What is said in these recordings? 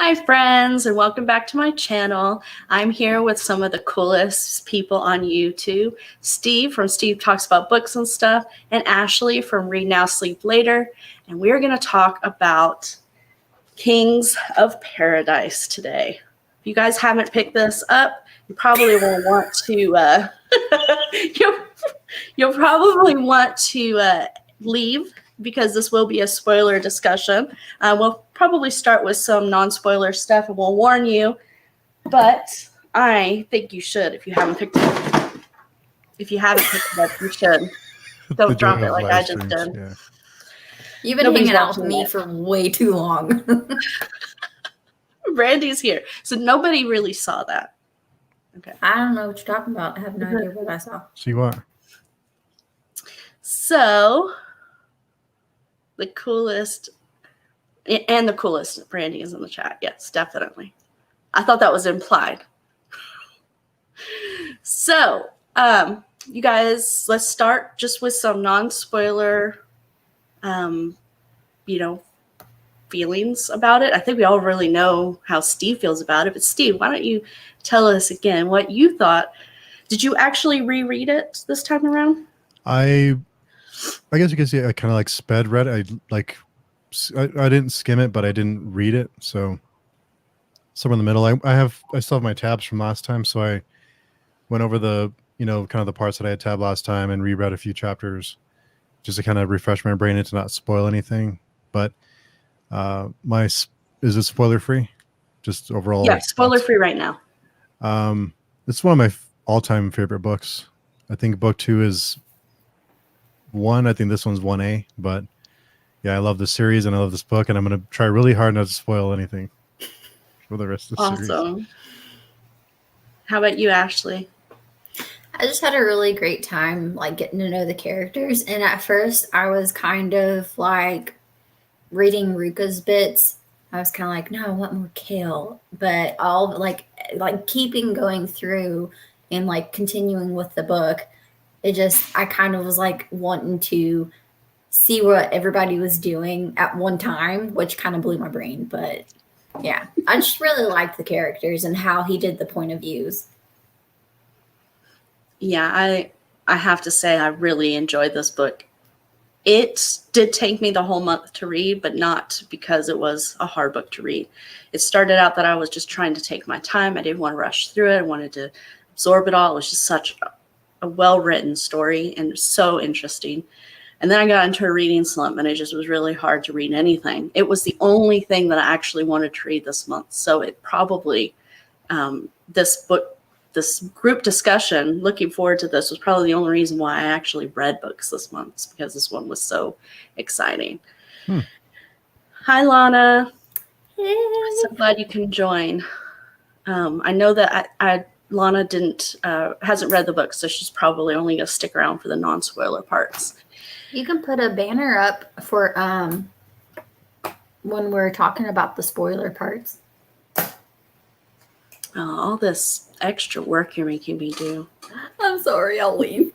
Hi friends, and welcome back to my channel. I'm here with some of the coolest people on YouTube. Steve from Steve Talks About Books and Stuff, and Ashley from Read Now, Sleep Later. And we're going to talk about Kings of Paradise today. If you guys haven't picked this up, you probably will want to you'll probably want to leave, because this will be a spoiler discussion. We'll probably start with some non-spoiler stuff, and we'll warn you, but I think you should if you haven't picked it up. If you haven't picked it up, you should. Don't drop it like I just did. Yeah. You've been hanging out with me for way too long. Brandy's here, so nobody really saw that. Okay. I don't know what you're talking about. I have no idea what I saw. See what? So, the coolest, and the coolest, Brandy is in the chat. Yes, definitely. I thought that was implied. So, you guys, let's start just with some non-spoiler, feelings about it. I think we all really know how Steve feels about it. But Steve, why don't you tell us again what you thought? Did you actually reread it this time around? I guess you could say I kind of like sped read it. I didn't skim it, but I didn't read it. So somewhere in the middle. I still have my tabs from last time, so I went over the kind of the parts that I had tabbed last time and reread a few chapters just to kind of refresh my brain and to not spoil anything. But is it spoiler free? Just overall. Yeah, spoiler free right now. It's one of my all-time favorite books. I think book 2 is 1. I think this one's 1A, but yeah, I love the series and I love this book, and I'm going to try really hard not to spoil anything for the rest of the series. Awesome. How about you, Ashley? I just had a really great time, getting to know the characters. And at first I was kind of reading Ruka's bits. I was kind of like, no, I want more Kale. But all keeping going through and continuing with the book, I kind of was wanting to see what everybody was doing at one time, which kind of blew my brain. But yeah, I just really liked the characters and how he did the point of views. Yeah, I have to say I really enjoyed this book. It did take me the whole month to read, but not because it was a hard book to read. It started out that I was just trying to take my time. I didn't want to rush through it. I wanted to absorb it all. It was just such a well-written story and so interesting. And then I got into a reading slump, and it just was really hard to read anything. It was the only thing that I actually wanted to read this month. So it probably, this group discussion, looking forward to this, was probably the only reason why I actually read books this month, because this one was so exciting. Hi, Lana. Hey. I'm so glad you can join. I know that Lana hasn't read the book, so she's probably only going to stick around for the non-spoiler parts. You can put a banner up for when we're talking about the spoiler parts. Oh, all this extra work you're making me do. I'm sorry, I'll leave.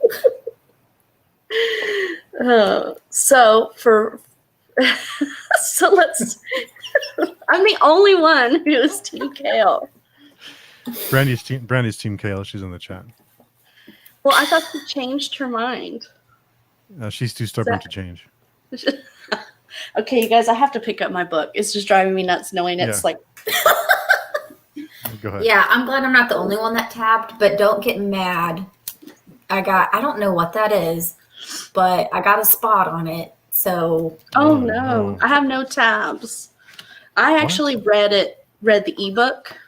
So let's. I'm the only one who is Team Kale. Brandy's team Kale. She's in the chat. Well, I thought she changed her mind. She's too stubborn to change. Okay, you guys, I have to pick up my book. It's just driving me nuts knowing it's Go ahead. Yeah, I'm glad I'm not the only one that tabbed, but don't get mad. I don't know what that is, but I got a spot on it. So Oh no. I have no tabs. I actually read the ebook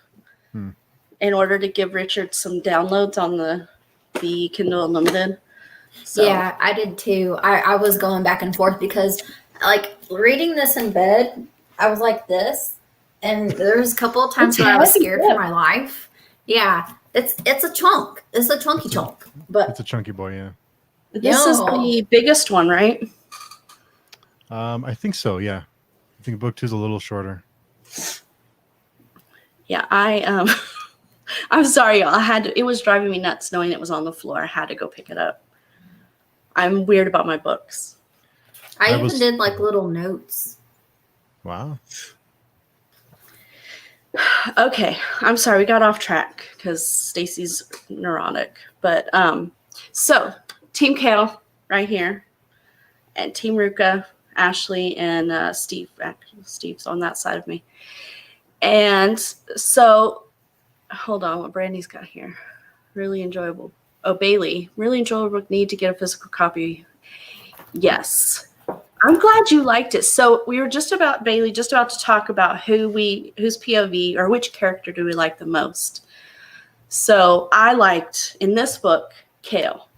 in order to give Richard some downloads on the Kindle Unlimited. So. Yeah, I did too. I was going back and forth because reading this in bed, I was like this. And there was a couple of times where I was scared for my life. Yeah, it's a chunk. It's a chunky chunk. But it's a chunky boy, yeah. This is the biggest one, right? I think so, yeah. I think book 2 is a little shorter. Yeah, I'm sorry, y'all. It was driving me nuts knowing it was on the floor. I had to go pick it up. I'm weird about my books. I even did little notes. Wow. Okay, I'm sorry, we got off track because Stacy's neurotic. But so Team Kale right here, and Team Ruka, Ashley, and Steve. Actually, Steve's on that side of me. And so, hold on, what Brandy's got here? Really enjoyable. Oh, Bailey, really enjoyable. Need to get a physical copy. Yes. I'm glad you liked it. So we were just about, Bailey, just about to talk about whose POV or which character do we like the most. So I liked, in this book, Kale.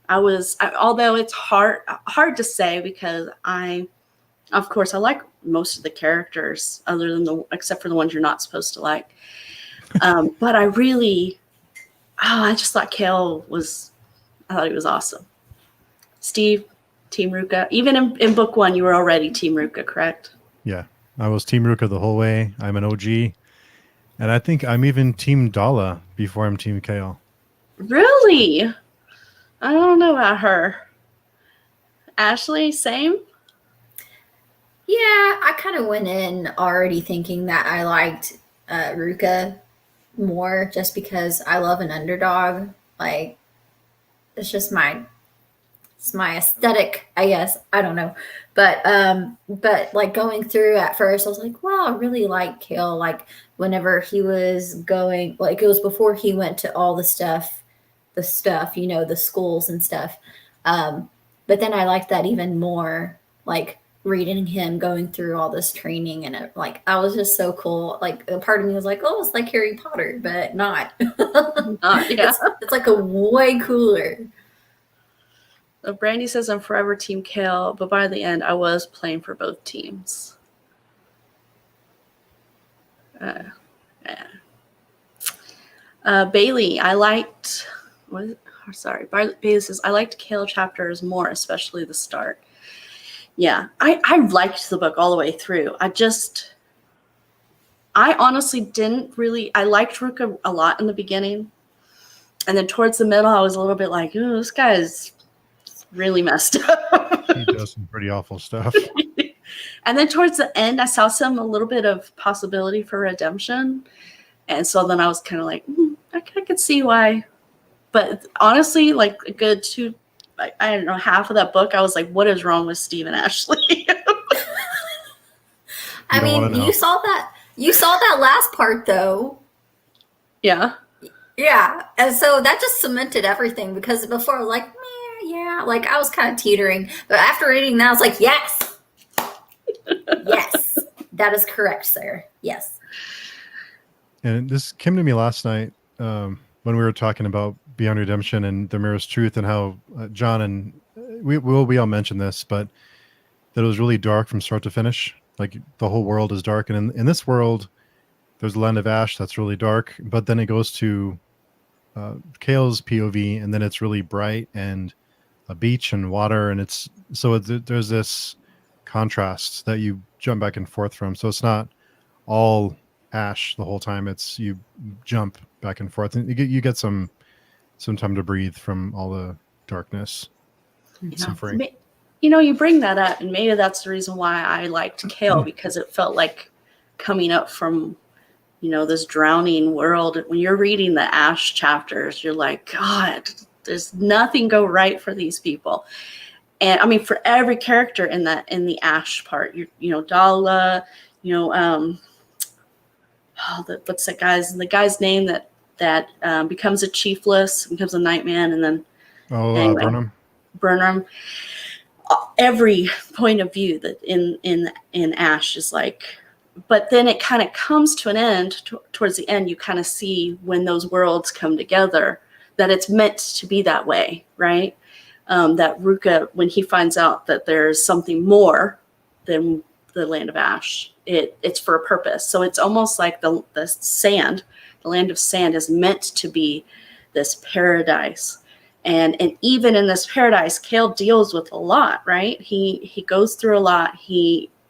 Although it's hard to say because of course, I like most of the characters except for the ones you're not supposed to like. But I just thought I thought he was awesome. Steve, Team Ruka. Even in book 1, you were already Team Ruka, correct? Yeah, I was Team Ruka the whole way. I'm an OG. And I think I'm even Team Dala before I'm Team Kale. Really? I don't know about her. Ashley, same? Yeah, I kind of went in already thinking that I liked Ruka more just because I love an underdog. Like, it's just it's my aesthetic, I guess. I don't know. But like going through at first, I was like, wow, I really like Kale. Like whenever he was going, like it was before he went to all the stuff, the schools and stuff. But then I liked that even more, like reading him going through all this training and like I was just so cool. Like a part of me was like, oh, it's like Harry Potter, but not. Yeah. It's like a way cooler. Brandy says I'm forever Team Kale, but by the end, I was playing for both teams. Yeah. Bailey, I liked. Bailey says I liked Kale chapters more, especially the start. Yeah, I liked the book all the way through. I honestly didn't really. I liked Ruka a lot in the beginning, and then towards the middle, I was a little bit like, "Ooh, this guy's really messed up." He does some pretty awful stuff. And then towards the end, I saw a little bit of possibility for redemption, and so then I was kind of like, I could see why. But honestly, like a good I don't know, half of that book, I was like, what is wrong with Steve and Ashley? I mean, you saw that last part though. Yeah. Yeah. And so that just cemented everything because before I was like, yeah, like I was kind of teetering. But after reading that, I was like, yes. Yes. That is correct, sir. Yes. And this came to me last night when we were talking about Beyond Redemption and The Mirror's Truth and how John and we all mentioned this, but that it was really dark from start to finish. Like the whole world is dark. And in this world, there's the Land of Ash that's really dark, but then it goes to Kale's POV, and then it's really bright and a beach and water. And there's this contrast that you jump back and forth from. So it's not all Ash the whole time. It's you jump back and forth, and you get some time to breathe from all the darkness. Suffering. You bring that up, and maybe that's the reason why I liked Kale, because it felt like coming up from, this drowning world. When you're reading the Ash chapters, you're like, God, there's nothing go right for these people. And I mean, for every character in the Ash part, Dala, what's the guy's name that becomes a chiefless, becomes a nightman, and then Burnham. Every point of view that in Ash is like, but then it kind of comes to an end. Towards the end, you kind of see when those worlds come together that it's meant to be that way, right? That Ruka, when he finds out that there's something more than the Land of Ash, it's for a purpose. So it's almost like the sand, the Land of Sand, is meant to be this paradise. And even in this paradise, Kale deals with a lot, right? He goes through a lot.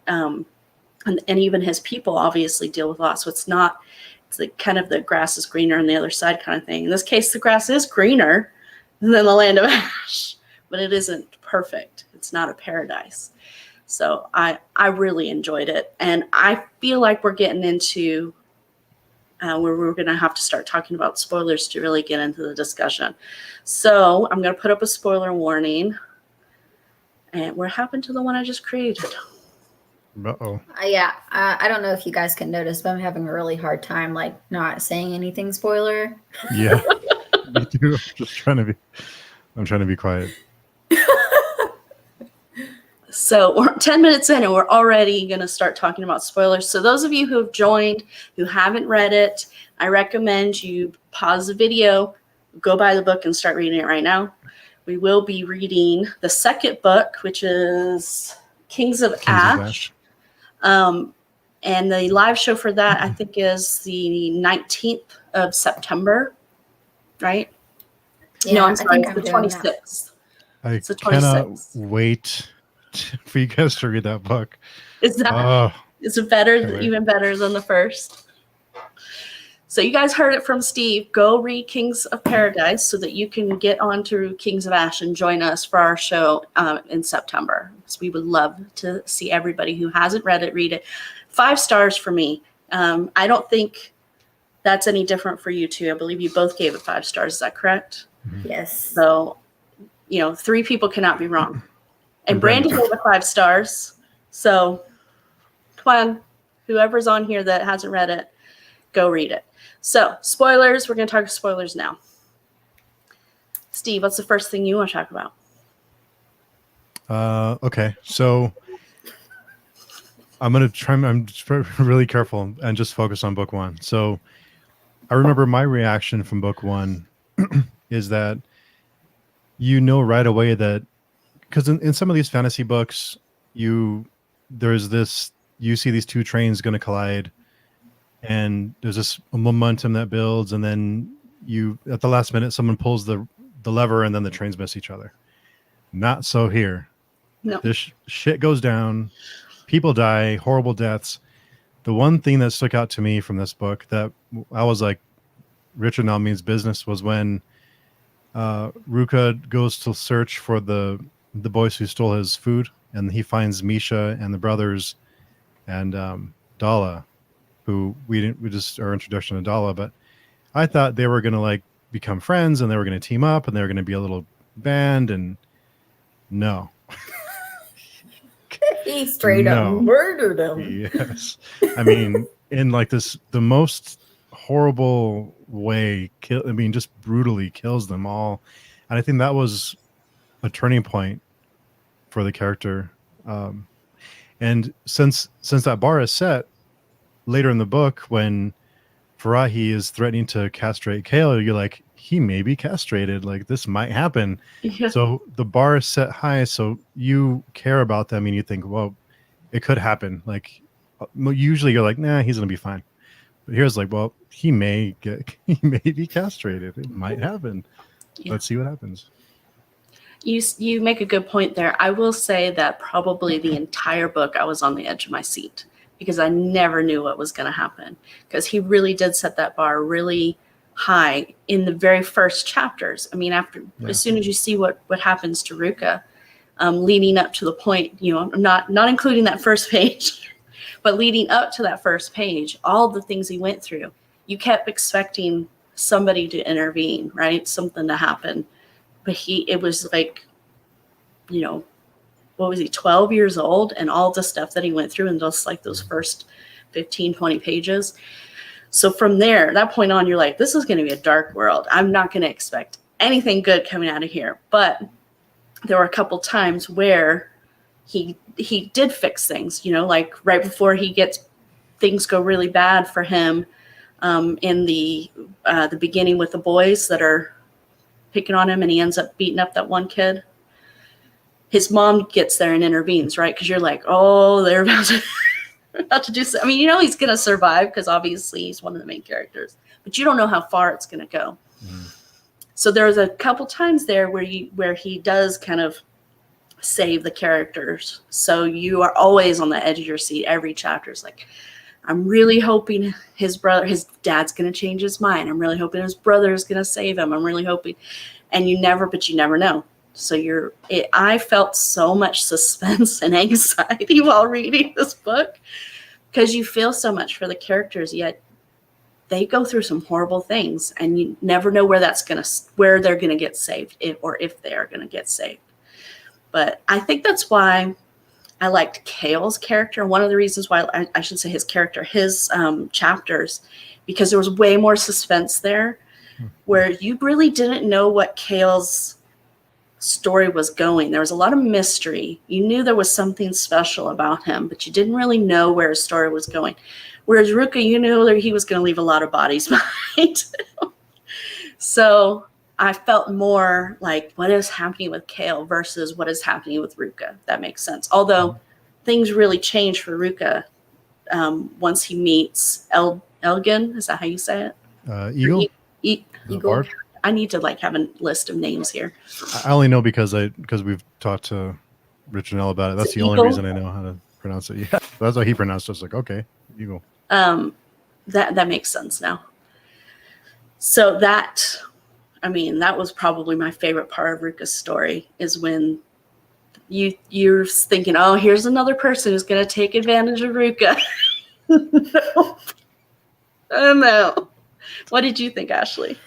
And even his people obviously deal with a lot. So it's like kind of the grass is greener on the other side kind of thing. In this case, the grass is greener than the Land of Ash, but it isn't perfect. It's not a paradise. So I really enjoyed it. And I feel like we're getting into where we're going to have to start talking about spoilers to really get into the discussion. So I'm going to put up a spoiler warning. And what happened to the one I just created? Uh-oh. Yeah, I don't know if you guys can notice, but I'm having a really hard time like not saying anything spoiler. Yeah. Me too. I'm trying to be quiet. So we're 10 minutes in and we're already going to start talking about spoilers. So those of you who have joined, who haven't read it, I recommend you pause the video, go buy the book and start reading it right now. We will be reading the second book, which is Kings of Ash. And the live show for that, I think, is the 19th of September, right? Yeah, No, I'm sorry, I think it's the I'm doing that. 26th. I It's the cannot 26th. wait for you guys to read that book. Is it even better than the first? So you guys heard it from Steve. Go read Kings of Paradise so that you can get on to Kings of Ash and join us for our show in September. So we would love to see everybody who hasn't read it read it. 5 stars for me. I don't think that's any different for you two. I believe you both gave it 5 stars. Is that correct? Yes. So, 3 people cannot be wrong. And Brandy gave it 5 stars. So, come on, whoever's on here that hasn't read it, go read it. So, spoilers. We're going to talk spoilers now. Steve, what's the first thing you want to talk about? Okay, so I'm going to try. I'm just really careful and just focus on book 1. So I remember my reaction from book 1 is that right away that, because in some of these fantasy books, you see these 2 trains going to collide, and there's this momentum that builds, and then at the last minute someone pulls the lever and then the trains miss each other. Not so here. No. This shit goes down, people die, horrible deaths. The one thing that stuck out to me from this book that I was like, Richard now means business, was when Ruka goes to search for the boys who stole his food, and he finds Misha and the brothers and Dala, who we just our introduction to Dala, but I thought they were gonna like become friends and they were gonna team up and they were gonna be a little band, and no. He straight up murdered him. Yes. I mean, in like the most horrible way, just brutally kills them all. And I think that was a turning point for the character. And since that bar is set later in the book, when Farahi is threatening to castrate Kale, you're like, he may be castrated. Like, this might happen. Yeah. So the bar is set high, so you care about them and you think, well, it could happen. Like, usually you're like, nah, he's gonna be fine. But here's like, well, he may be castrated. It might happen. Yeah. Let's see what happens. You make a good point there. I will say that probably the entire book I was on the edge of my seat because I never knew what was going to happen, because he really did set that bar really high in the very first chapters. I mean, as soon as you see what happens to Ruka, leading up to the point, I'm not including that first page, but leading up to that first page, all the things he went through, you kept expecting somebody to intervene, right? Something to happen. But it was like, what was he, 12 years old, and all the stuff that he went through in just like those first 15, 20 pages. So from there, that point on, you're like, this is going to be a dark world. I'm not going to expect anything good coming out of here. But there were a couple times where he did fix things, like right before things go really bad for him in the beginning with the boys that are picking on him, and he ends up beating up that one kid. His mom gets there and intervenes, right? Because you're like, oh, they're about to do something. I mean, he's going to survive because obviously he's one of the main characters, but you don't know how far it's going to go. Mm. So there's a couple times there where he does kind of save the characters. So you are always on the edge of your seat. Every chapter is like, I'm really hoping his dad's going to change his mind. I'm really hoping his brother is going to save him. I'm really hoping, and you never know. So I felt so much suspense and anxiety while reading this book because you feel so much for the characters, yet they go through some horrible things, and you never know where they're gonna get saved, if they are gonna get saved. But I think that's why I liked Kale's character. One of the reasons why I should say his character, his chapters, because there was way more suspense there, where you really didn't know what Kale's story was going. There was a lot of mystery. You knew there was something special about him, but you didn't really know where his story was going. Whereas Ruka, you knew that he was going to leave a lot of bodies behind. So I felt more like what is happening with Kale versus what is happening with Ruka. That makes sense. Although things really change for Ruka once he meets Elgin. Is that how you say it? Eagle? Eagle. I need to have a list of names here. I only know because we've talked to Rich and Elle about it. That's the only Eagle? reason I know how to pronounce it. Yeah, that's how he pronounced it. I was like, okay, Eagle. That makes sense now. So that was probably my favorite part of Ruka's story, is when you're thinking, oh, here's another person who's going to take advantage of Ruka. Oh no. What did you think, Ashley?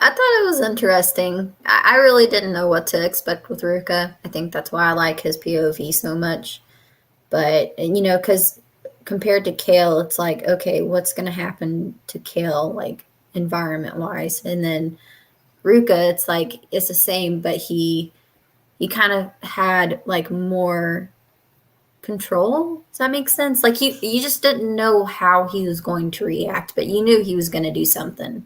I thought it was interesting. I really didn't know what to expect with Ruka. I think that's why I like his POV so much. But, because compared to Kale, it's like, okay, what's going to happen to Kale, environment-wise? And then Ruka, it's like, it's the same, but he kind of had, more control. Does that make sense? You just didn't know how he was going to react, but you knew he was going to do something.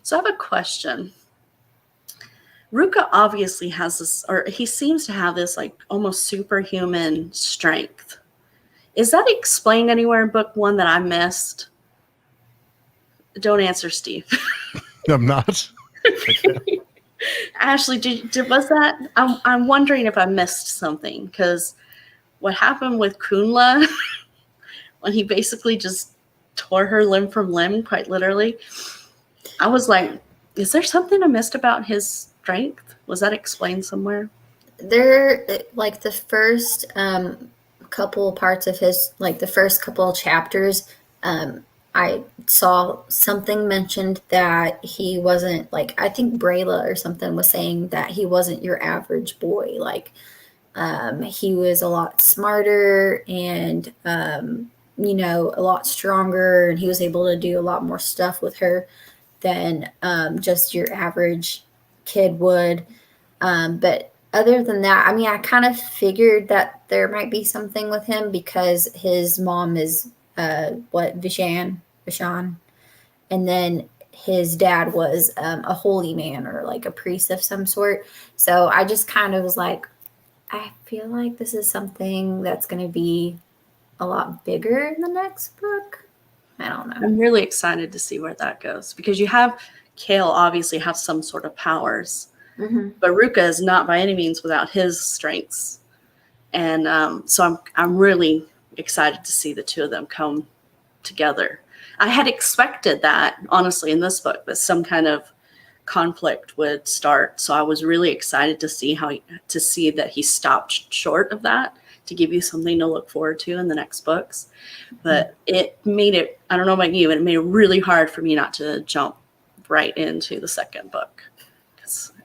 So I have a question. Ruka obviously has this, or he seems to have this almost superhuman strength. Is that explained anywhere in book 1 that I missed? Don't answer, Steve. I'm not. Ashley, was that? I'm wondering if I missed something, because what happened with Kunla when he basically just tore her limb from limb, quite literally. I was like, is there something I missed about his strength? Was that explained somewhere? There, the first couple parts of his, the first couple of chapters, I saw something mentioned that he wasn't, I think Brayla or something was saying that he wasn't your average boy. He was a lot smarter and, a lot stronger, and he was able to do a lot more stuff with her than just your average kid would. But other than that, I kind of figured that there might be something with him because his mom is Vishan, and then his dad was a holy man or a priest of some sort. So I just kind of was like, I feel like this is something that's going to be a lot bigger in the next book. I don't know. I'm really excited to see where that goes, because you have Kale obviously have some sort of powers, but Ruka is not by any means without his strengths, and so I'm really excited to see the two of them come together. I had expected that, honestly, in this book, that some kind of conflict would start. So I was really excited to see that he stopped short of that, to give you something to look forward to in the next books. But it made it, I don't know about you, but it made it really hard for me not to jump right into the second book.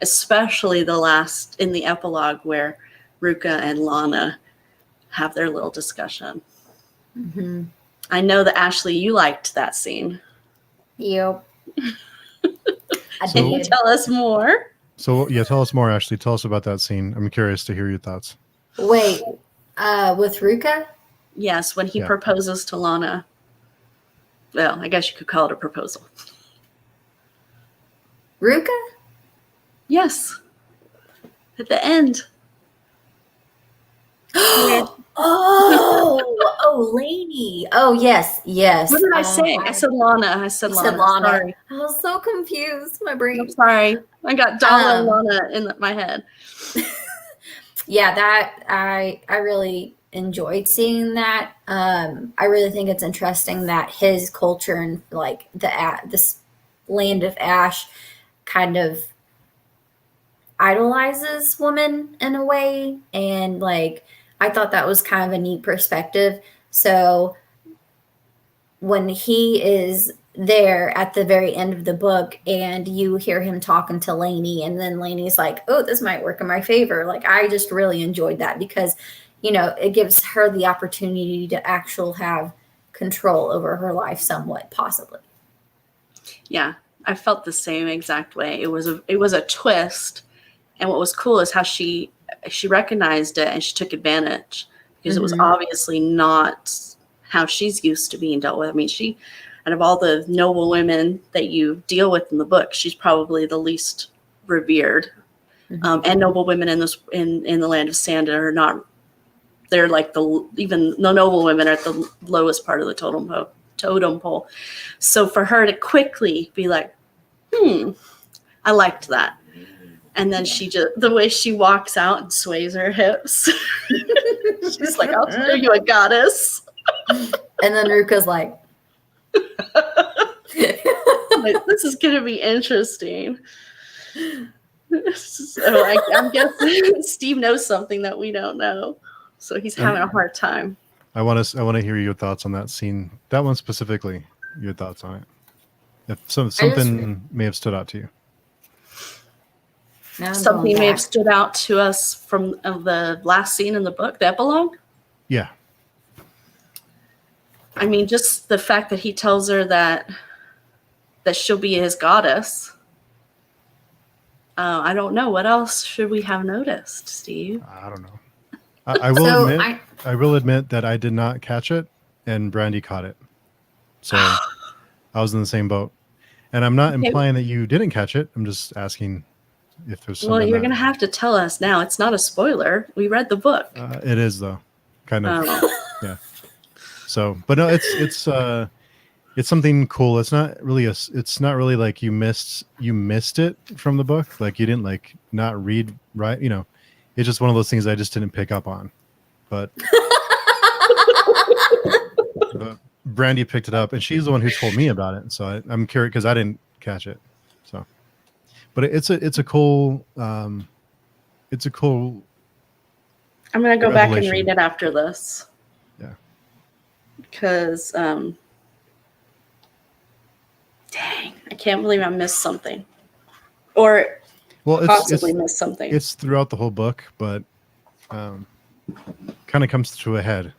Especially in the epilogue where Ruka and Lana have their little discussion. Mm-hmm. I know that, Ashley, you liked that scene. Yep. Can you tell us more? So, yeah, tell us more, Ashley. Tell us about that scene. I'm curious to hear your thoughts. Wait, with Ruka? Yes, when he proposes to Lana. Well, I guess you could call it a proposal. Ruka? Yes. At the end. Oh, Lainey. Oh, yes. What did I say? I said Lana. I said Lana. Sorry. I was so confused. My brain. I'm sorry. I got Dala and Lana in my head. Yeah, that I really enjoyed seeing that. I really think it's interesting that his culture and this land of Ash kind of idolizes women in a way, and I thought that was kind of a neat perspective. So when he is there at the very end of the book and you hear him talking to Lainey, and then Lainey's like, oh, this might work in my favor. Like, I just really enjoyed that because, you know, it gives her the opportunity to actually have control over her life somewhat, possibly. Yeah, I felt the same exact way. It was a twist, and what was cool is how she recognized it and she took advantage, because it was obviously not how she's used to being dealt with. I mean, she, out of all the noble women that you deal with in the book, she's probably the least revered. And noble women in the land of sand are not. They're like even the noble women are at the lowest part of the totem pole. So for her to quickly be like, I liked that. And then she just, the way she walks out and sways her hips, she's like, I'll show you a goddess. And then Ruka's like, this is going to be interesting. So I'm guessing Steve knows something that we don't know. So he's having a hard time. I want to hear your thoughts on that scene. That one specifically, your thoughts on it. If something may have stood out to you. Something may have stood out to us from the last scene in the book, the epilogue. Yeah. I mean, just the fact that he tells her that she'll be his goddess. I don't know. What else should we have noticed, Steve? I don't know. I will admit that I did not catch it, and Brandy caught it. So I was in the same boat. And I'm not implying that you didn't catch it. I'm just asking if there's something. Well, you're going to have to tell us now. It's not a spoiler. We read the book. It is, though. Kind of. Yeah. So, but no, it's something cool. It's not really like you missed it from the book. Like you didn't like not read right. You know, it's just one of those things I just didn't pick up on. But Brandy picked it up, and she's the one who told me about it. So I'm curious because I didn't catch it. So, but it's a cool. It's a cool. I'm gonna go back and read it after this. Yeah. Because dang, I can't believe I missed something, or possibly missed something. It's throughout the whole book, but kind of comes to a head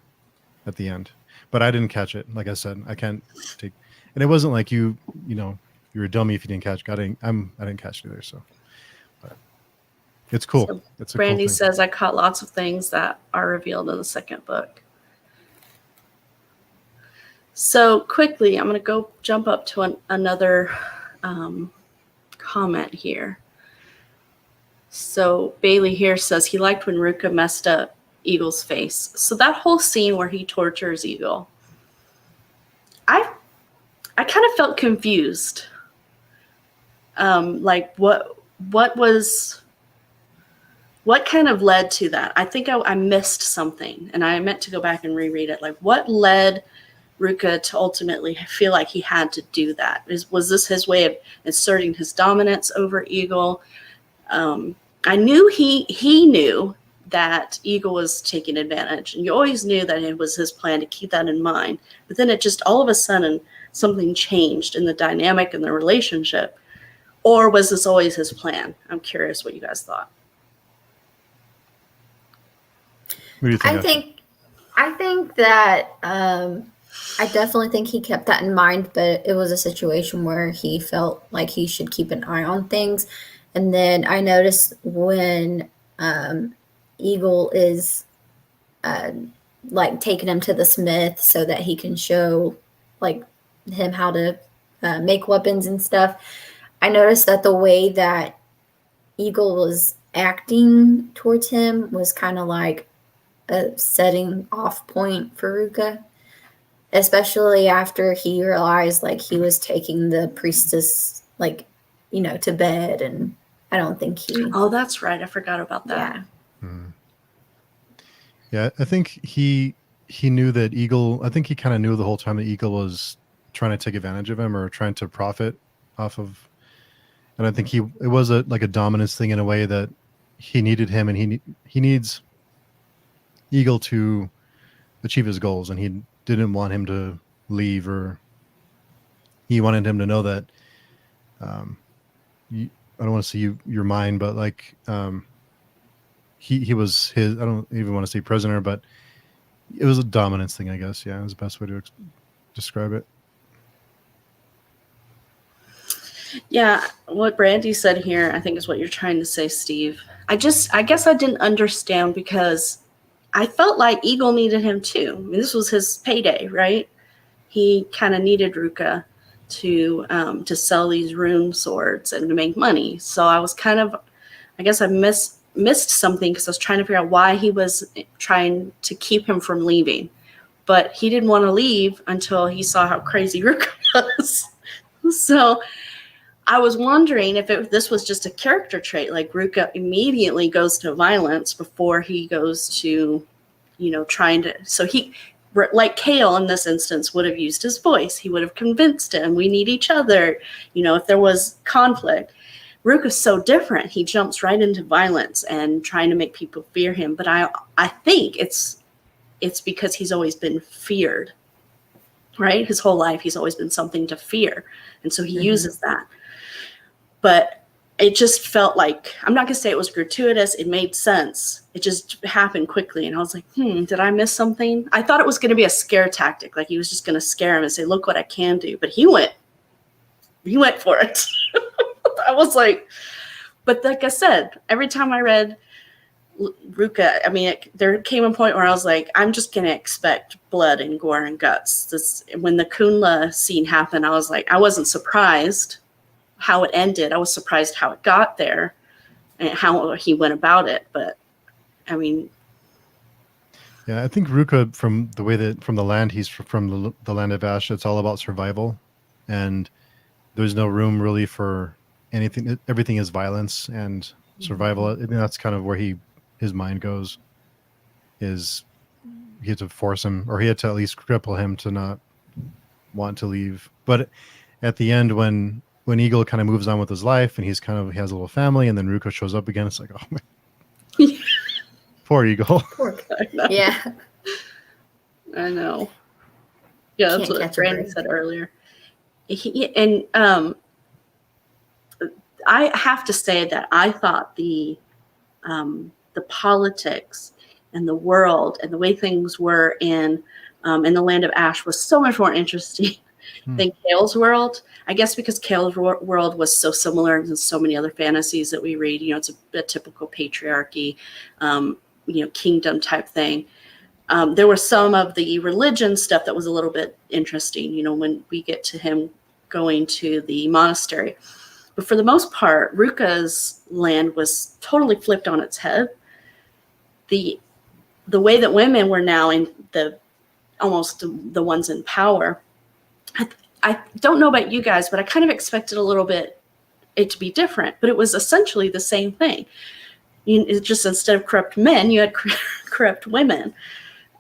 at the end. But I didn't catch it. Like I said, I can't take. And it wasn't like you're a dummy if you didn't catch it. I didn't catch it either. So, but it's cool. So it's a Brandy cool thing. says I caught lots of things that are revealed in the second book. So quickly, I'm going to jump up to another comment here. So Bailey here says he liked when Ruka messed up Eagle's face. So that whole scene where he tortures Eagle, I kind of felt confused. Like what kind of led to that? I think I missed something, and I meant to go back and reread it. Like what led Ruka to ultimately feel like he had to do that? Was this his way of asserting his dominance over Eagle? I knew he knew that Eagle was taking advantage, and you always knew that it was his plan to keep that in mind. But then it just all of a sudden something changed in the dynamic and the relationship. Or was this always his plan? I'm curious what you guys thought. What do you think? I think that I definitely think he kept that in mind, but it was a situation where he felt like he should keep an eye on things. And then I noticed when Eagle is like taking him to the smith so that he can show like him how to make weapons and stuff. I noticed that the way that Eagle was acting towards him was kind of like a setting off point for Ruka, especially after he realized like he was taking the priestess like, you know, to bed, and I don't think he. Oh, that's right. I forgot about that. Yeah. Yeah, I think he knew that Eagle. I think he kind of knew the whole time that Eagle was trying to take advantage of him or trying to profit off of. And I think it was a dominance thing in a way that he needed him, and he needs Eagle to achieve his goals, and he didn't want him to leave, or he wanted him to know that I don't want to say your mind, but like he was his. I don't even want to say prisoner, but it was a dominance thing, I guess. Yeah, it was the best way to describe it. Yeah, what Brandy said here, I think is what you're trying to say, Steve. I guess I didn't understand because I felt like Eagle needed him too. I mean, this was his payday, right? He kind of needed Ruka to sell these rune swords and to make money. So I was kind of, I guess I missed something because I was trying to figure out why he was trying to keep him from leaving. But he didn't want to leave until he saw how crazy Ruka was. So I was wondering if this was just a character trait, like Ruka immediately goes to violence before he goes to, trying to. So he, like Kale in this instance, would have used his voice. He would have convinced him, we need each other. If there was conflict. Ruka's so different. He jumps right into violence and trying to make people fear him. But I think it's because he's always been feared, right? His whole life, he's always been something to fear. And so he uses that. But it just felt like, I'm not going to say it was gratuitous. It made sense. It just happened quickly. And I was like, did I miss something? I thought it was going to be a scare tactic. Like he was just going to scare him and say, look what I can do. But he went for it. I was like, but like I said, every time I read Ruka, I mean, there came a point where I was like, I'm just going to expect blood and gore and guts. When the Kunla scene happened, I was like, I wasn't surprised how it ended. I was surprised how it got there and how he went about it. But I mean, yeah, I think Ruka, from the way that from the land he's from, the land of Ash, it's all about survival, and there's no room really for anything. Everything is violence and survival. I think that's kind of where his mind goes. Is he had to force him, or he had to at least cripple him to not want to leave. But at the end, when Eagle kind of moves on with his life and he has a little family, and then Ruka shows up again, it's like, oh my, poor Eagle. Poor guy. Yeah, I know. Yeah, that's what Brandon said earlier. I have to say that I thought the politics and the world and the way things were in the land of Ash was so much more interesting than Kale's world. I guess because Kale's world was so similar to so many other fantasies that we read. It's a typical patriarchy, kingdom type thing. There was some of the religion stuff that was a little bit interesting, when we get to him going to the monastery. But for the most part, Ruka's land was totally flipped on its head. The way that women were now in almost the ones in power, I don't know about you guys, but I kind of expected a little bit it to be different. But it was essentially the same thing. It's just instead of corrupt men, you had corrupt women.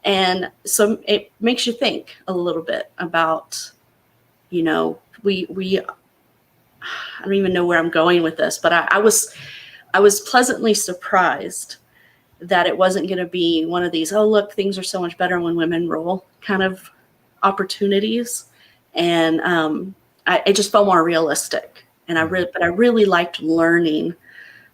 And so it makes you think a little bit about, we I don't even know where I'm going with this, but I was pleasantly surprised that it wasn't going to be one of these, oh, look, things are so much better when women rule kind of opportunities. And it just felt more realistic. And I really liked learning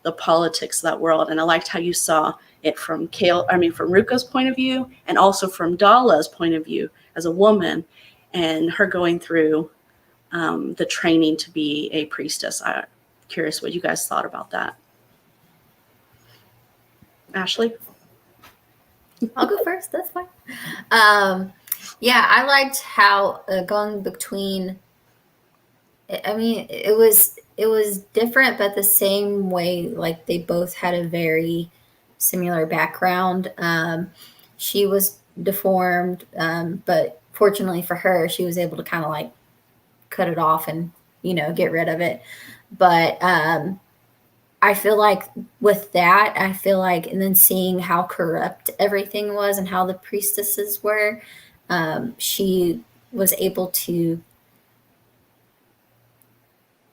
the politics of that world. And I liked how you saw it from from Ruka's point of view, and also from Dala's point of view as a woman, and her going through the training to be a priestess. I'm curious what you guys thought about that. Ashley? I'll go first. That's fine. Yeah, I liked how going between. I mean, it was different, but the same way. Like they both had a very similar background. She was deformed, but fortunately for her, she was able to kind of like cut it off and get rid of it. But I feel like with that, and then seeing how corrupt everything was and how the priestesses were, she was able to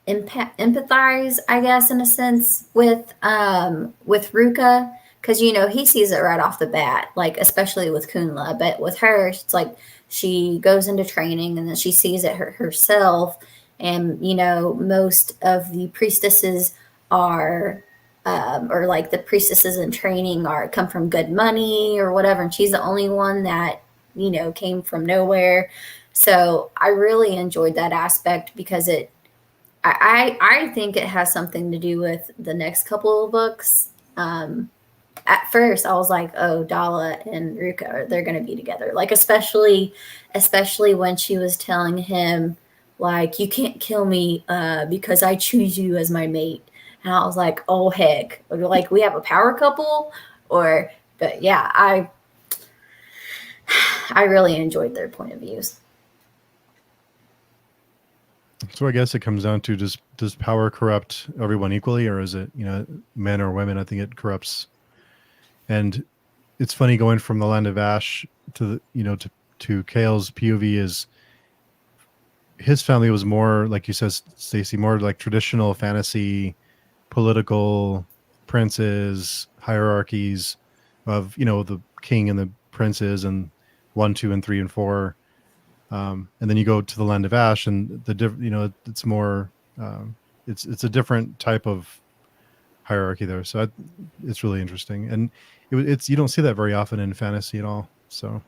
empathize, I guess, in a sense, with Ruka, because he sees it right off the bat, like especially with Kunla, but with her, it's like she goes into training and then she sees it herself, and most of the priestesses are. Or like the priestesses in training come from good money or whatever, and she's the only one that came from nowhere. So I really enjoyed that aspect because I think it has something to do with the next couple of books. At first I was like, oh, Dala and Ruka, they're going to be together. Like, especially when she was telling him, like, you can't kill me because I choose you as my mate. And I was like, oh, heck, like we have a power couple but yeah, I really enjoyed their point of views. So I guess it comes down to, does power corrupt everyone equally, or is it, men or women? I think it corrupts. And it's funny going from the Land of Ash to to Kale's POV is his family was more, like you said, Stacey, more like traditional fantasy, political princes, hierarchies of, the king and the princes and 1, 2, and 3, and 4. And then you go to the Land of Ash, and it's more, it's a different type of hierarchy there. So it's really interesting, and it's you don't see that very often in fantasy at all. So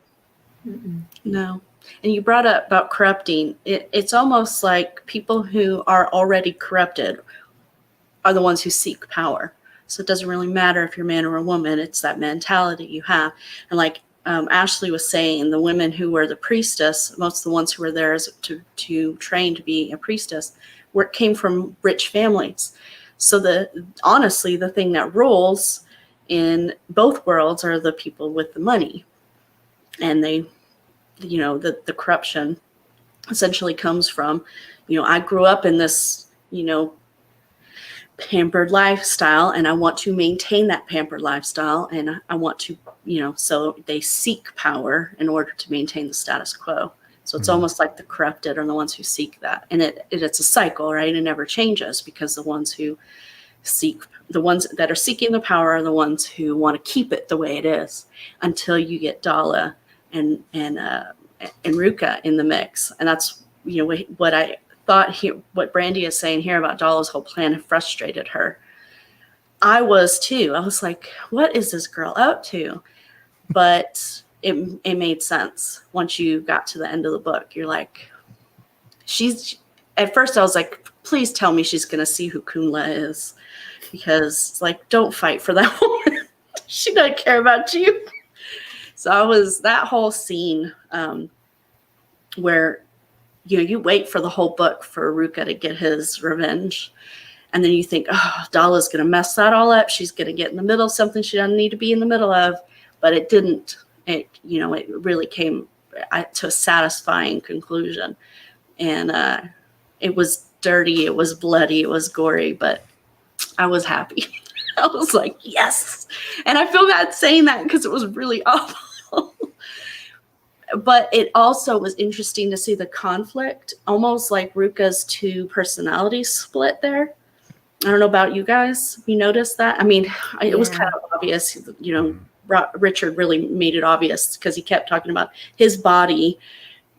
no. And you brought up about corrupting. It's almost like people who are already corrupted are the ones who seek power. So it doesn't really matter if you're a man or a woman. It's that mentality you have. And like Ashley was saying, the women who were the priestess, most of the ones who were there to train to be a priestess, came from rich families. So honestly, the thing that rules in both worlds are the people with the money. And they, the corruption essentially comes from, I grew up in this, pampered lifestyle, and I want to maintain that pampered lifestyle, and I want to, so they seek power in order to maintain the status quo. So it's almost like the corrupted are the ones who seek that, and it's a cycle, right? It never changes, because the ones that are seeking the power are the ones who want to keep it the way it is until you get Dala and Ruka in the mix. And that's what I thought here, what Brandy is saying here about Dala's whole plan frustrated her. I was too. I was like, what is this girl up to? But it made sense once you got to the end of the book. You're like, at first I was like, please tell me she's going to see who Kunla is, because it's like, don't fight for that woman. She doesn't care about you. So that whole scene where you wait for the whole book for Ruka to get his revenge. And then you think, oh, Dala's going to mess that all up. She's going to get in the middle of something she doesn't need to be in the middle of. But it didn't. It really came to a satisfying conclusion. And it was dirty. It was bloody. It was gory. But I was happy. I was like, yes. And I feel bad saying that because it was really awful. But it also was interesting to see the conflict, almost like Ruka's two personalities split there. I don't know about you guys. You noticed that? I mean, it was kind of obvious, Richard really made it obvious because he kept talking about his body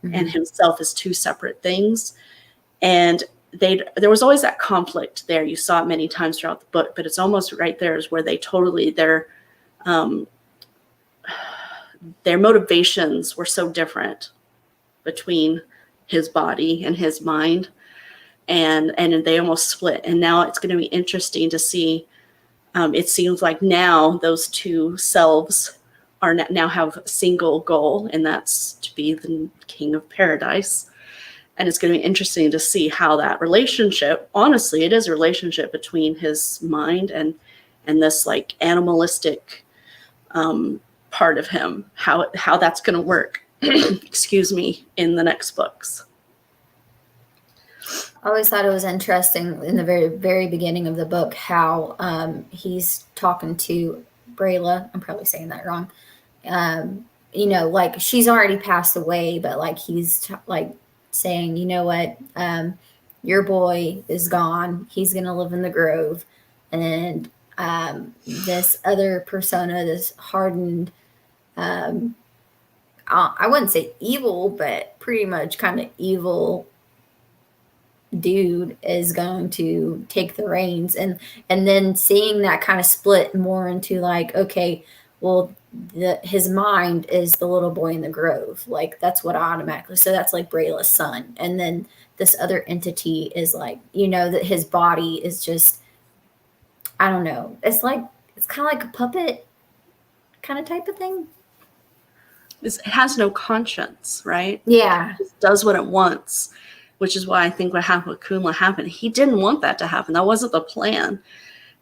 and himself as two separate things. And there was always that conflict there. You saw it many times throughout the book, but it's almost right there is where their motivations were so different between his body and his mind, and they almost split. And now it's going to be interesting to see. It seems like now those two selves now have a single goal, and that's to be the king of paradise. And it's going to be interesting to see how that relationship, honestly, it is a relationship between his mind and this like animalistic part of him, how that's going to work, excuse me, in the next books. I always thought it was interesting in the very, very beginning of the book how he's talking to Brayla. I'm probably saying that wrong. Like she's already passed away, but like he's saying, you know what, your boy is gone. He's going to live in the grove. And this other persona, this hardened, I wouldn't say evil, but pretty much kind of evil dude is going to take the reins, and then seeing that kind of split more into like, okay, well, his mind is the little boy in the grove, like that's what I automatically, so that's like Brayla's son, and then this other entity is like, that his body is just, I don't know, it's kind of like a puppet kind of type of thing. It has no conscience, right? Yeah. It just does what it wants, which is why I think what happened with Kumla happened. He didn't want that to happen. That wasn't the plan.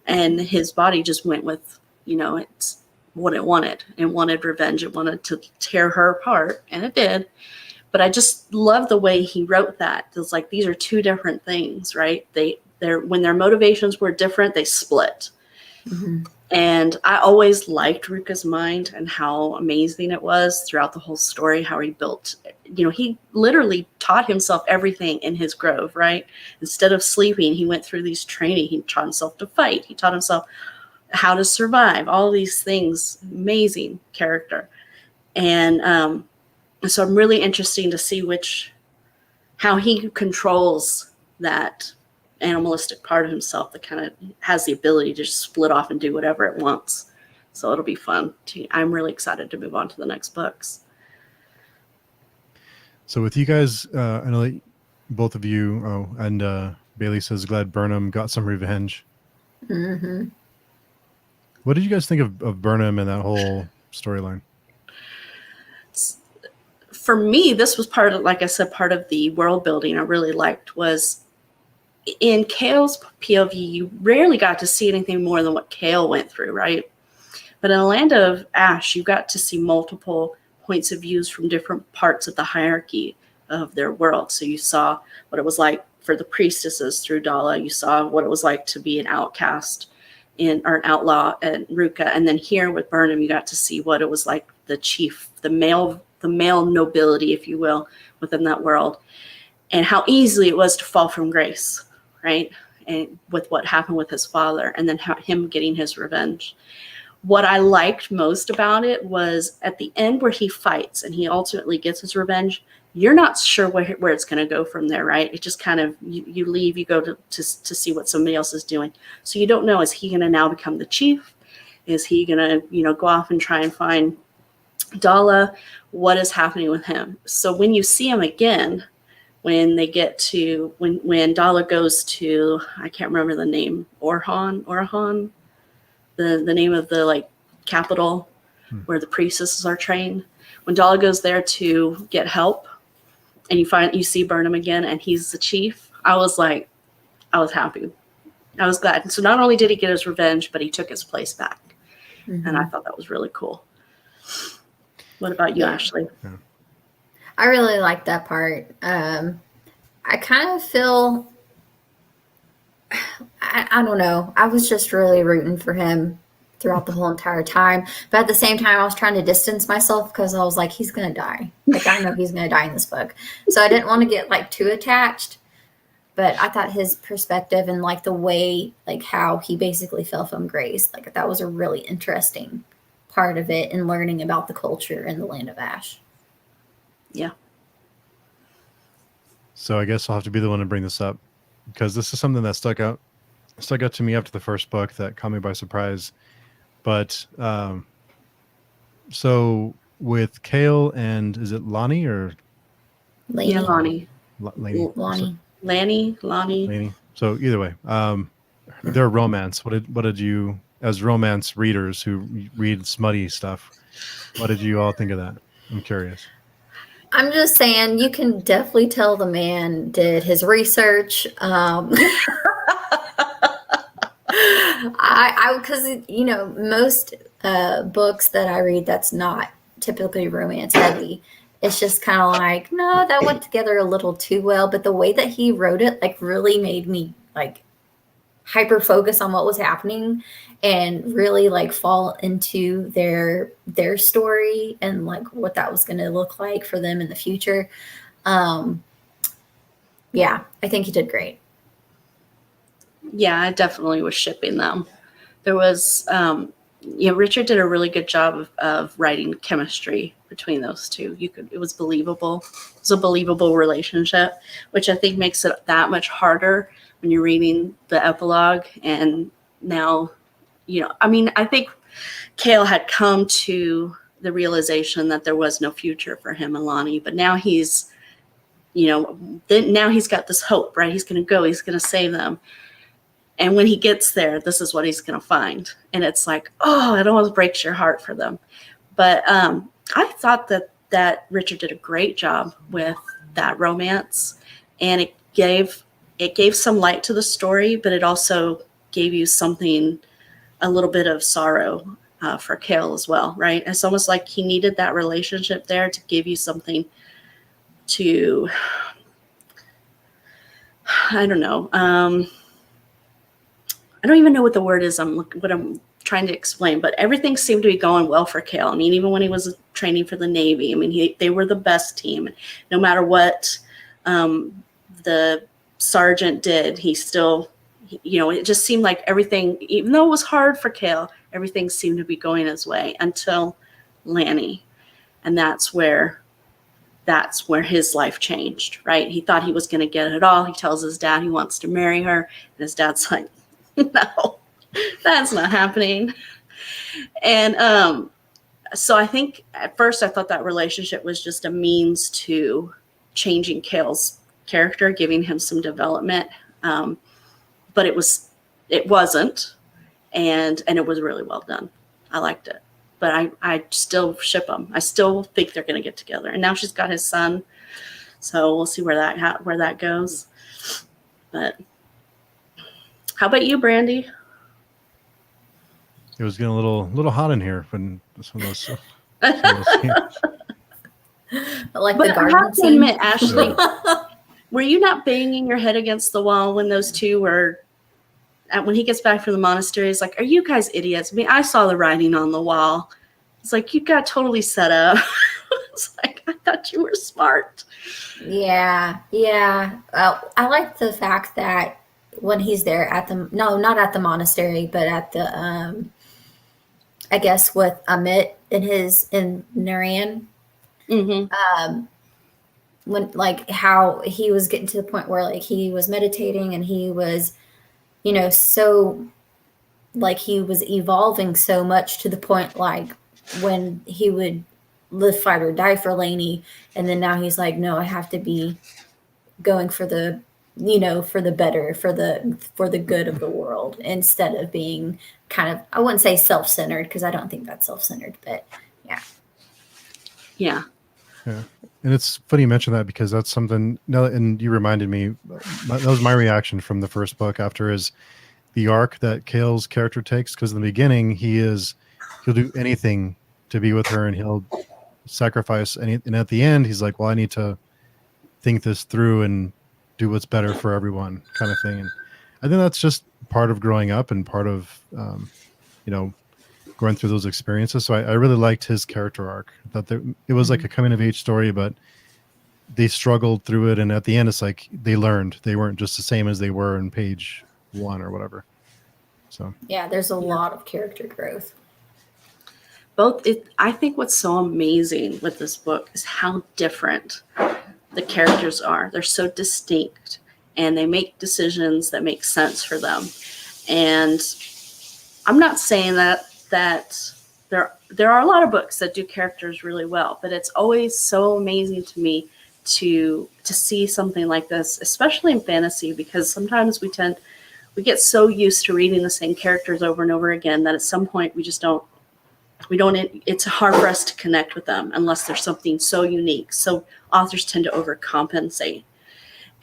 And his body just went with, it's what it wanted. It wanted revenge. It wanted to tear her apart, and it did. But I just love the way he wrote that. It's like these are two different things, right? When their motivations were different, they split. Mm-hmm. And I always liked Ruka's mind and how amazing it was throughout the whole story, how he built, he literally taught himself everything in his grove, right? Instead of sleeping, he went through these training. He taught himself to fight. He taught himself how to survive, all these things. Amazing character. And so I'm really interested to see how he controls that animalistic part of himself that kind of has the ability to just split off and do whatever it wants. So it'll be fun. I'm really excited to move on to the next books. So with you guys, I know that both of you, and Bailey says glad Burnham got some revenge. Mm-hmm. What did you guys think of Burnham and that whole storyline? For me, this was part of, like I said, part of the world building I really liked was in Kale's POV, you rarely got to see anything more than what Kale went through, right? But in the land of Ash, you got to see multiple points of views from different parts of the hierarchy of their world. So you saw what it was like for the priestesses through Dala. You saw what it was like to be an outcast or an outlaw in Ruka. And then here with Burnham, you got to see what it was like the chief, the male nobility, if you will, within that world, and how easily it was to fall from grace. Right? And with what happened with his father, and then him getting his revenge. What I liked most about it was at the end where he fights and he ultimately gets his revenge, you're not sure where it's going to go from there, right? It just kind of, you leave, you go to see what somebody else is doing. So you don't know, is he going to now become the chief? Is he going to, go off and try and find Dala? What is happening with him? So when you see him again, when they get to, when Dala goes to, I can't remember the name, Orhan, the name of the capital where the priestesses are trained. When Dala goes there to get help, and you see Burnham again, and he's the chief, I was happy. I was glad. So not only did he get his revenge, but he took his place back. Mm-hmm. And I thought that was really cool. What about you, Ashley? Yeah. I really like that part. I kind of feel, I don't know. I was just really rooting for him throughout the whole entire time. But at the same time, I was trying to distance myself because I was like, he's going to die. I know he's going to die in this book. So I didn't want to get too attached. But I thought his perspective and the way, how he basically fell from grace, that was a really interesting part of it, and learning about the culture in the land of Ash. Yeah. So I guess I'll have to be the one to bring this up, because this is something that stuck out to me after the first book that caught me by surprise. But so with Kale and, is it Lonnie or Laney? Yeah, Lonnie. Laney. So either way, their romance. What did you, as romance readers who read smutty stuff, what did you all think of that? I'm curious. I'm just saying, you can definitely tell the man did his research. Because most books that I read that's not typically romance heavy, it's just kind of no, that went together a little too well. But the way that he wrote it, really made me hyper focus on what was happening and really fall into their story and what that was going to look like for them in the future. Yeah, I think he did great. Yeah, I definitely was shipping them. there was, Richard did a really good job of writing chemistry between those two. It was believable. It was a believable relationship, which I think makes it that much harder when you're reading the epilogue. And now, I think Cale had come to the realization that there was no future for him and Lonnie, but now he's got this hope, right? He's going to go, he's going to save them. And when he gets there, this is what he's going to find. And it's like, oh, it almost breaks your heart for them. But I thought that Richard did a great job with that romance. And it gave some light to the story, but it also gave you something, a little bit of sorrow for Cale as well, right? It's almost like he needed that relationship there to give you something to, I don't know. I don't even know what the word is what I'm trying to explain, but everything seemed to be going well for Cale. I mean, even when he was training for the Navy, I mean, they were the best team. No matter what the sergeant did, he still, it just seemed like everything, even though it was hard for Cale, everything seemed to be going his way until Lanny. And that's where his life changed, right? He thought he was going to get it all. He tells his dad he wants to marry her. And his dad's like, no, that's not happening. And so I think at first I thought that relationship was just a means to changing Cale's character, giving him some development. But it wasn't. And it was really well done. I liked it. But I still ship them. I still think they're going to get together. And now she's got his son. So we'll see where that goes. But how about you, Brandy? It was getting a little hot in here when some of those. Like but the I garden have to scene. admit, Ashley, were you not banging your head against the wall when those two were? When he gets back from the monastery, he's like, "Are you guys idiots?" I mean, I saw the writing on the wall. It's like, you got totally set up. It's like, I thought you were smart. Yeah. I like the fact that when he's there not at the monastery, but at the, I guess with Amit in Narayan, when like how he was getting to the point where like he was meditating and he was, so like he was evolving so much to the point like when he would live, fight, or die for Lainey, and then now he's like, no, I have to be going for the, for the better, for the good of the world, instead of being kind of, I wouldn't say self-centered, because I don't think that's self-centered, but Yeah. And it's funny you mention that, because that's something now, and you reminded me, that was my reaction from the first book after the arc that Cale's character takes, because in the beginning he'll do anything to be with her and he'll sacrifice and at the end he's like, well, I need to think this through and do what's better for everyone, kind of thing. And I think that's just part of growing up and part of going through those experiences. So I really liked his character arc. That it was like a coming of age story, but they struggled through it, and at the end it's like they learned. They weren't just the same as they were in page 1 or whatever. So yeah, there's a lot of character growth. I think what's so amazing with this book is how different the characters are. They're so distinct, and they make decisions that make sense for them. And I'm not saying that there are a lot of books that do characters really well, but it's always so amazing to me to see something like this, especially in fantasy, because sometimes we get so used to reading the same characters over and over again that at some point it's hard for us to connect with them unless there's something so unique. So authors tend to overcompensate,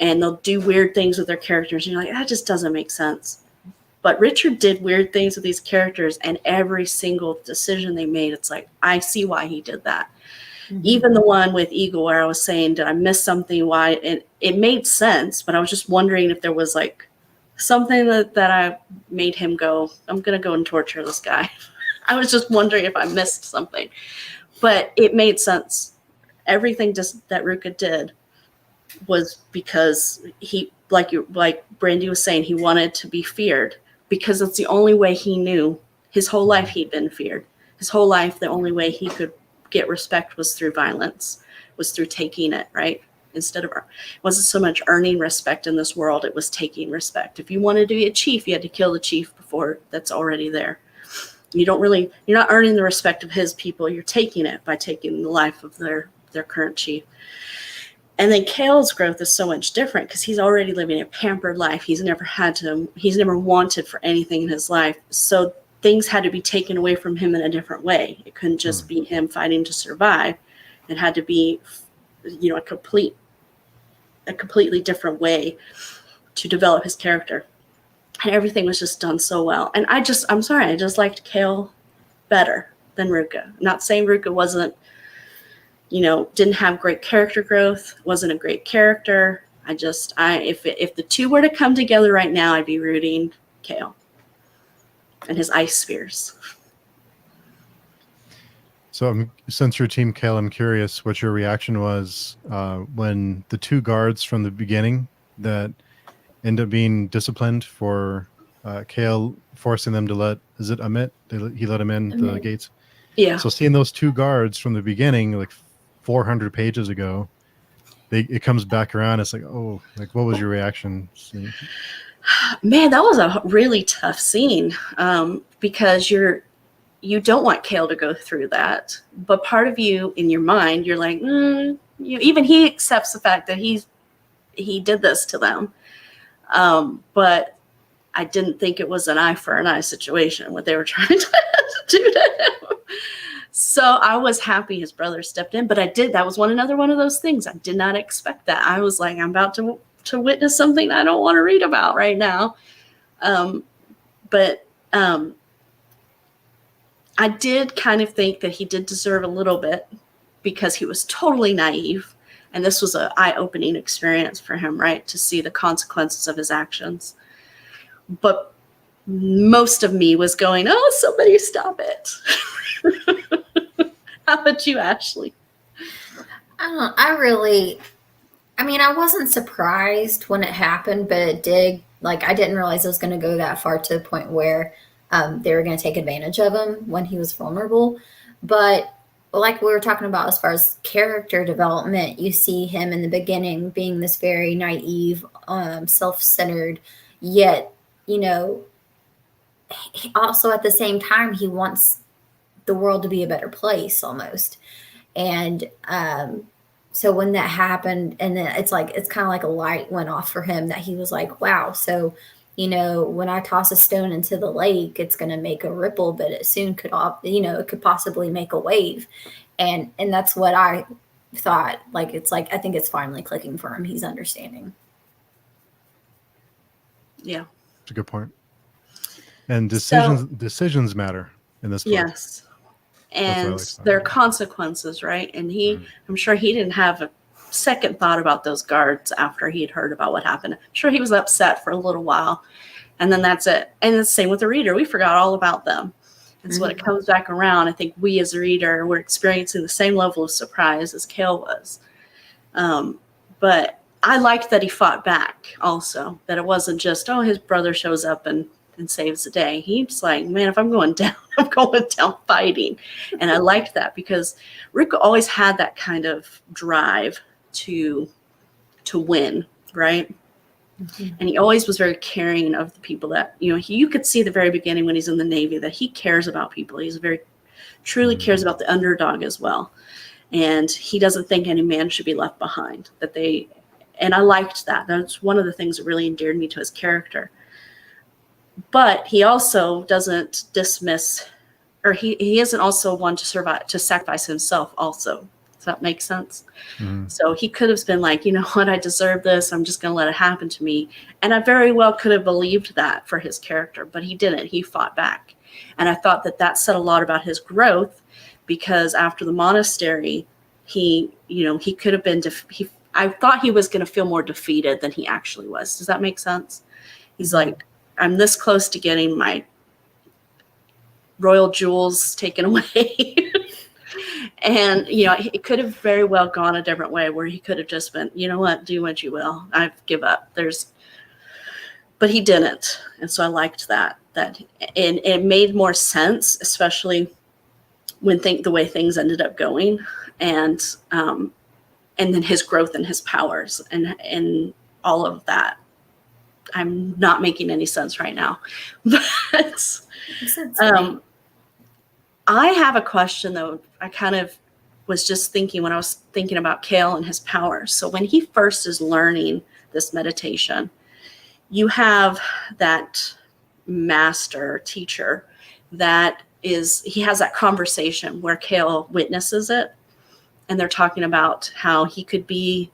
and they'll do weird things with their characters, and you're like, that just doesn't make sense. But Richard did weird things with these characters, and every single decision they made, it's like, I see why he did that. Mm-hmm. Even the one with Eagle where I was saying, did I miss something? Why? And it made sense, but I was just wondering if there was like something that I made him go, I'm going to go and torture this guy. I was just wondering if I missed something, but it made sense. Everything that Ruka did was because he, like Brandy was saying, he wanted to be feared because it's the only way he knew. His whole life he'd been feared. His whole life, the only way he could get respect was through violence, was through taking it, right? Instead of, it wasn't so much earning respect in this world, it was taking respect. If you wanted to be a chief, you had to kill the chief before that's already there. You're not earning the respect of his people, you're taking it by taking the life of their current chief. And then Kale's growth is so much different because he's already living a pampered life. He's never wanted for anything in his life. So things had to be taken away from him in a different way. It couldn't just be him fighting to survive. It had to be, a completely different way to develop his character. And everything was just done so well. And I just liked Kale better than Ruka. I'm not saying Ruka wasn't, didn't have great character growth, wasn't a great character. If the two were to come together right now, I'd be rooting Kale and his ice spears. So since you're Team Kale, I'm curious what your reaction was when the two guards from the beginning that end up being disciplined for Kale forcing them to is it Amit? He let him in the gates? Yeah. So seeing those two guards from the beginning, like 400 pages ago, it comes back around. It's like, oh, like what was your reaction? Man, that was a really tough scene because you don't want Kale to go through that, but part of you in your mind, you're like, even he accepts the fact that he did this to them, but I didn't think it was an eye for an eye situation what they were trying to do to him. So I was happy his brother stepped in, but that was another one of those things. I did not expect that. I was like, I'm about to witness something I don't want to read about right now. But I did kind of think that he did deserve a little bit because he was totally naive. And this was an eye-opening experience for him, right? To see the consequences of his actions. But most of me was going, oh, somebody stop it. How about you, Ashley? I wasn't surprised when it happened, but it did. Like, I didn't realize it was going to go that far to the point where they were going to take advantage of him when he was vulnerable. But like we were talking about as far as character development, you see him in the beginning being this very naive, self-centered, yet, also at the same time, he wants the world to be a better place almost. And so when that happened, and then it's kind of like a light went off for him that he was like, wow, so when I toss a stone into the lake, it's going to make a ripple, but it soon could, it could possibly make a wave. And that's what I thought. Like, it's like, I think it's finally clicking for him. He's understanding. Yeah. That's a good point. And decisions matter in this book. Yes. And there are consequences, right? And I'm sure he didn't have a second thought about those guards after he had heard about what happened. I'm sure he was upset for a little while, and then that's it. And the same with the reader. We forgot all about them. And so when it comes back around, I think we as a reader, we're experiencing the same level of surprise as Kale was. But I liked that he fought back also, that it wasn't just, oh, his brother shows up and saves the day. He's like, man, if I'm going down, I'm going down fighting. And I liked that because Ruka always had that kind of drive to win, right? Mm-hmm. And he always was very caring of the people that, you could see the very beginning when he's in the Navy that he cares about people. He's truly cares about the underdog as well. And he doesn't think any man should be left behind. And I liked that. That's one of the things that really endeared me to his character. But he also doesn't dismiss, or he isn't also one to sacrifice himself also. Does that make sense? Mm-hmm. So he could have been like, you know what, I deserve this. I'm just going to let it happen to me. And I very well could have believed that for his character, but he didn't. He fought back. And I thought that said a lot about his growth because after the monastery, he could have been, I thought he was going to feel more defeated than he actually was. Does that make sense? He's like, I'm this close to getting my royal jewels taken away. And, it could have very well gone a different way where he could have just been, you know what, do what you will. I give up. But he didn't. And so I liked that. that, and it made more sense, especially when the way things ended up going, and then his growth and his powers and all of that. I'm not making any sense right now, but Makes sense to me. I have a question though. I kind of was just thinking when I was thinking about Kale and his powers. So when he first is learning this meditation, you have that master teacher that he has that conversation where Kale witnesses it, and they're talking about how he could be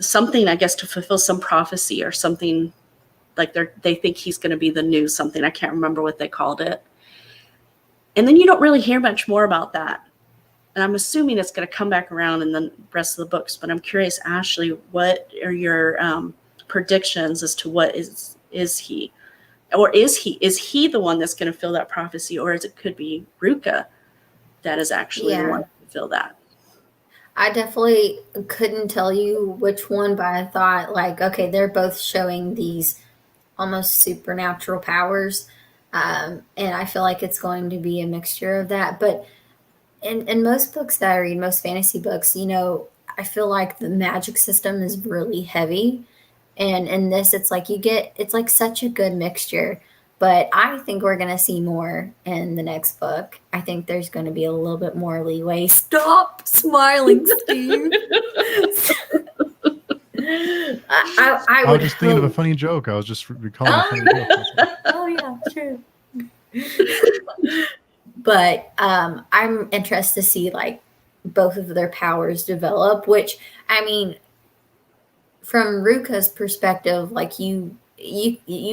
something, I guess, to fulfill some prophecy or something, like they think he's going to be the new something. I can't remember what they called it. And then you don't really hear much more about that. And I'm assuming it's going to come back around in the rest of the books. But I'm curious, Ashley, what are your predictions as to what is he? Or is he the one that's going to fill that prophecy? Or it could be Ruka that is actually the one to fill that? I definitely couldn't tell you which one, but I thought, like, okay, they're both showing these almost supernatural powers. And I feel like it's going to be a mixture of that. But in most books that I read, most fantasy books, I feel like the magic system is really heavy. And in this, it's like it's like such a good mixture. But I think we're going to see more in the next book. I think there's going to be a little bit more leeway. Stop smiling, Steve. I was just thinking of a funny joke. I was just recalling a funny joke. Oh, yeah, true. But I'm interested to see, like, both of their powers develop, which, I mean, from Ruka's perspective, like, you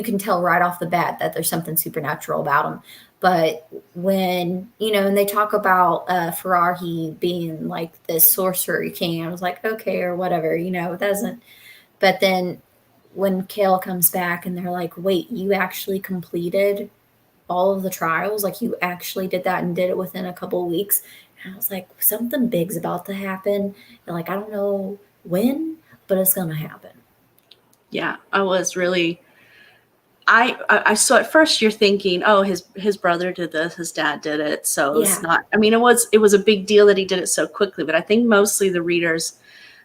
can tell right off the bat that there's something supernatural about him. But when, and they talk about Farahi being like this sorcery king, I was like, okay, or whatever, it doesn't. But then when Kale comes back and they're like, wait, you actually completed all of the trials? Like, you actually did that and did it within a couple of weeks? And I was like, something big's about to happen. And, like, I don't know when, but it's going to happen. Yeah, I was really, I so at first you're thinking, oh, his brother did this, his dad did it. So it's not, I mean, it was a big deal that he did it so quickly, but I think mostly the reader's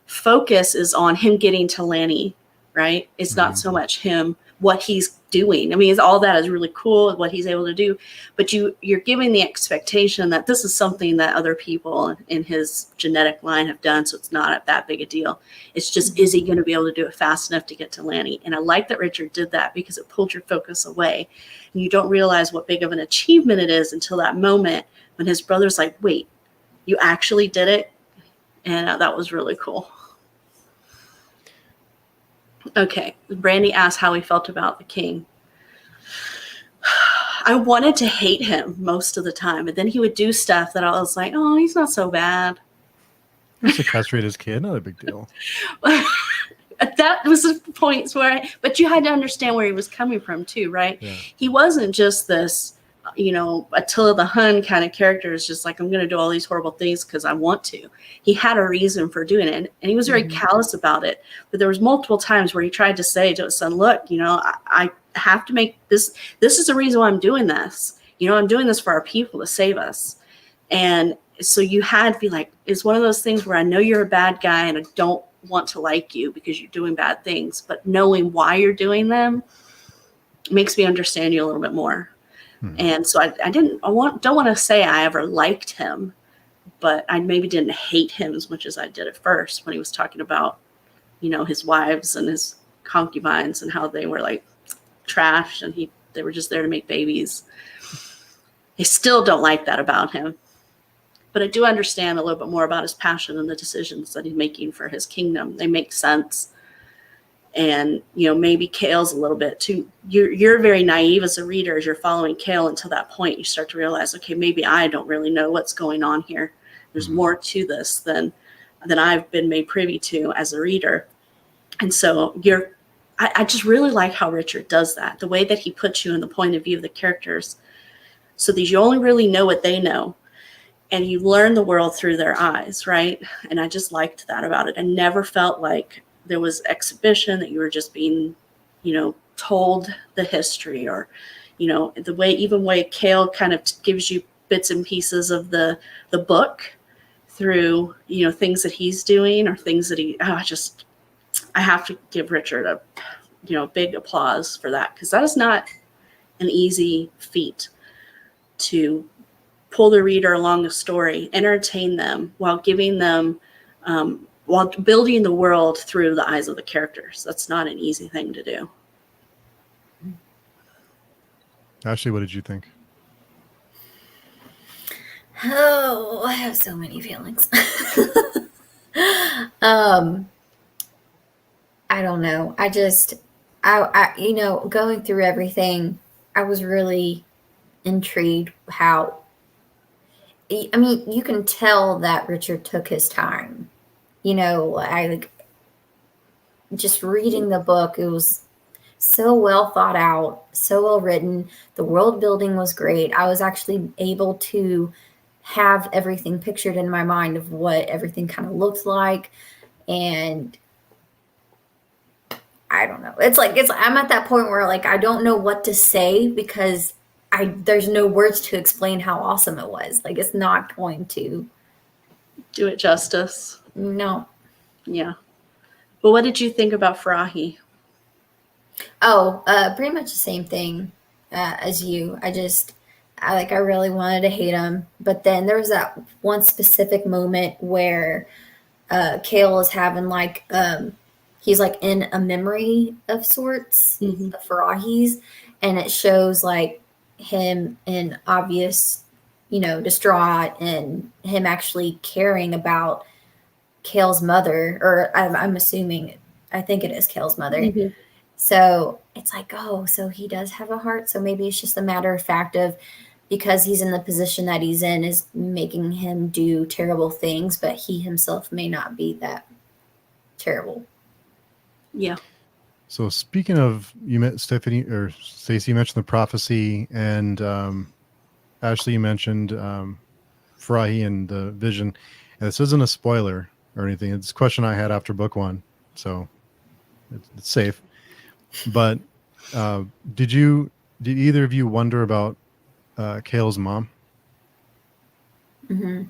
focus is on him getting to Lanny, right? It's not so much him, what he's doing. I mean, all that is really cool, what he's able to do, but you're giving the expectation that this is something that other people in his genetic line have done, so it's not that big a deal. It's just, is he going to be able to do it fast enough to get to Lanny? And I like that Richard did that, because it pulled your focus away, and you don't realize what big of an achievement it is until that moment when his brother's like, wait, you actually did it? And that was really cool. Okay, Brandy asked how he felt about the king. I wanted to hate him most of the time, but then he would do stuff that I was like, oh, he's not so bad. Just to castrate his kid, not a big deal. That was the points where but you had to understand where he was coming from too, right? Yeah. He wasn't just this, Attila the Hun kind of character is just like, I'm going to do all these horrible things because I want to. He had a reason for doing it, and he was very callous about it. But there was multiple times where he tried to say to his son, look, I have to make this. This is the reason why I'm doing this. I'm doing this for our people to save us. And so you had to be like, it's one of those things where I know you're a bad guy and I don't want to like you because you're doing bad things, but knowing why you're doing them makes me understand you a little bit more. And so I don't want to say I ever liked him, but I maybe didn't hate him as much as I did at first when he was talking about, his wives and his concubines and how they were like trash and they were just there to make babies. I still don't like that about him, but I do understand a little bit more about his passion and the decisions that he's making for his kingdom. They make sense. And, maybe Kale's a little bit too, you're very naive as a reader as you're following Kale until that point. You start to realize, okay, maybe I don't really know what's going on here. There's more to this than I've been made privy to as a reader. And so I just really like how Richard does that, the way that he puts you in the point of view of the characters so that you only really know what they know. And you learn the world through their eyes, right? And I just liked that about it. I never felt like there was exhibition, that you were just being told the history, or, the way Cale kind of gives you bits and pieces of the book through, things that he's doing or things that I have to give Richard a big applause for that, because that is not an easy feat to pull the reader along a story, entertain them while giving them, while building the world through the eyes of the characters. That's not an easy thing to do. Ashley, what did you think? Oh, I have so many feelings. I don't know. I going through everything, I was really intrigued how, I mean, you can tell that Richard took his time. Just reading the book, it was so well thought out, so well written. The world building was great. I was actually able to have everything pictured in my mind of what everything kind of looked like. And I don't know. I'm at that point where I don't know what to say, because there's no words to explain how awesome it was. It's not going to do it justice. No. Yeah. But what did you think about Farahi? Oh, pretty much the same thing as you. I really wanted to hate him, but then there was that one specific moment where Cale is having he's in a memory of sorts, Mm-hmm. of Farahi's, and it shows him in obvious, distraught, and him actually caring about Cale's mother, or I'm assuming, I think it is Cale's mother. Mm-hmm. So it's oh, so he does have a heart. So maybe it's just a matter of fact of, because he's in the position that he's in, is making him do terrible things, but he himself may not be that terrible. Yeah. So speaking of, you met Stephanie or Stacey, you mentioned the prophecy, and Ashley, you mentioned Farahi and the vision. And this isn't a spoiler or anything. It's a question I had after book one, so it's safe. But did either of you wonder about Cale's mom? Mm-hmm.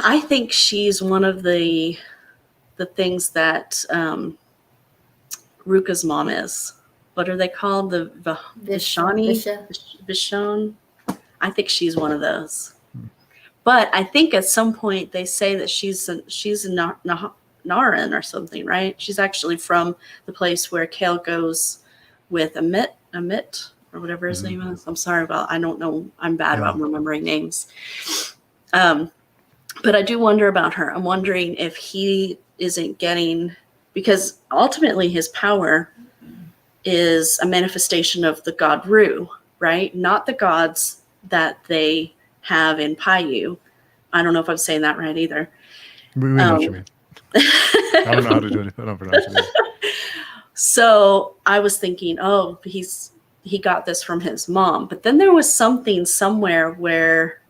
I think she's one of the things that Ruka's mom is. What are they called? The Vishani? Vishon? I think she's one of those. But I think at some point they say that she's a Naran or something, right? She's actually from the place where Cale goes with Amit, or whatever his name is. I'm sorry I don't know. I'm bad about remembering names. But I do wonder about her. I'm wondering if he isn't getting, because ultimately his power is a manifestation of the god Ru, right? Not the gods that they have in Paiu. I don't know if I'm saying that right either. We know what you mean. I don't know how to do it. I don't pronounce it. So I was thinking, oh, he got this from his mom. But then there was something somewhere where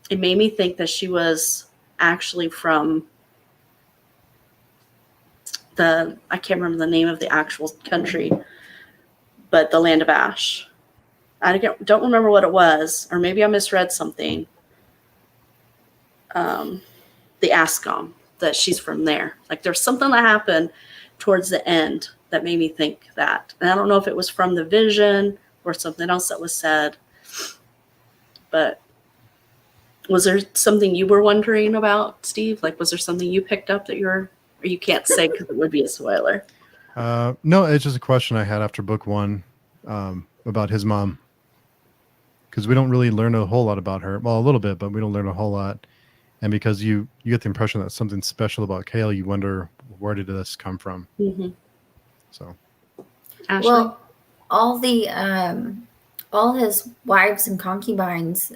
it made me think that she was actually from I can't remember the name of the actual country, but the land of Ash. I don't remember what it was, or maybe I misread something. The Ascom, that she's from there. There's something that happened towards the end that made me think that. And I don't know if it was from the vision or something else that was said. But was there something you were wondering about, Steve? Was there something you picked up that or you can't say because it would be a spoiler? No, it's just a question I had after book one about his mom. Because we don't really learn a whole lot about her. Well, a little bit, but we don't learn a whole lot. And because you get the impression that something special about Cale, you wonder, where did this come from? Mm-hmm. So, Ashley? Well, all his wives and concubines,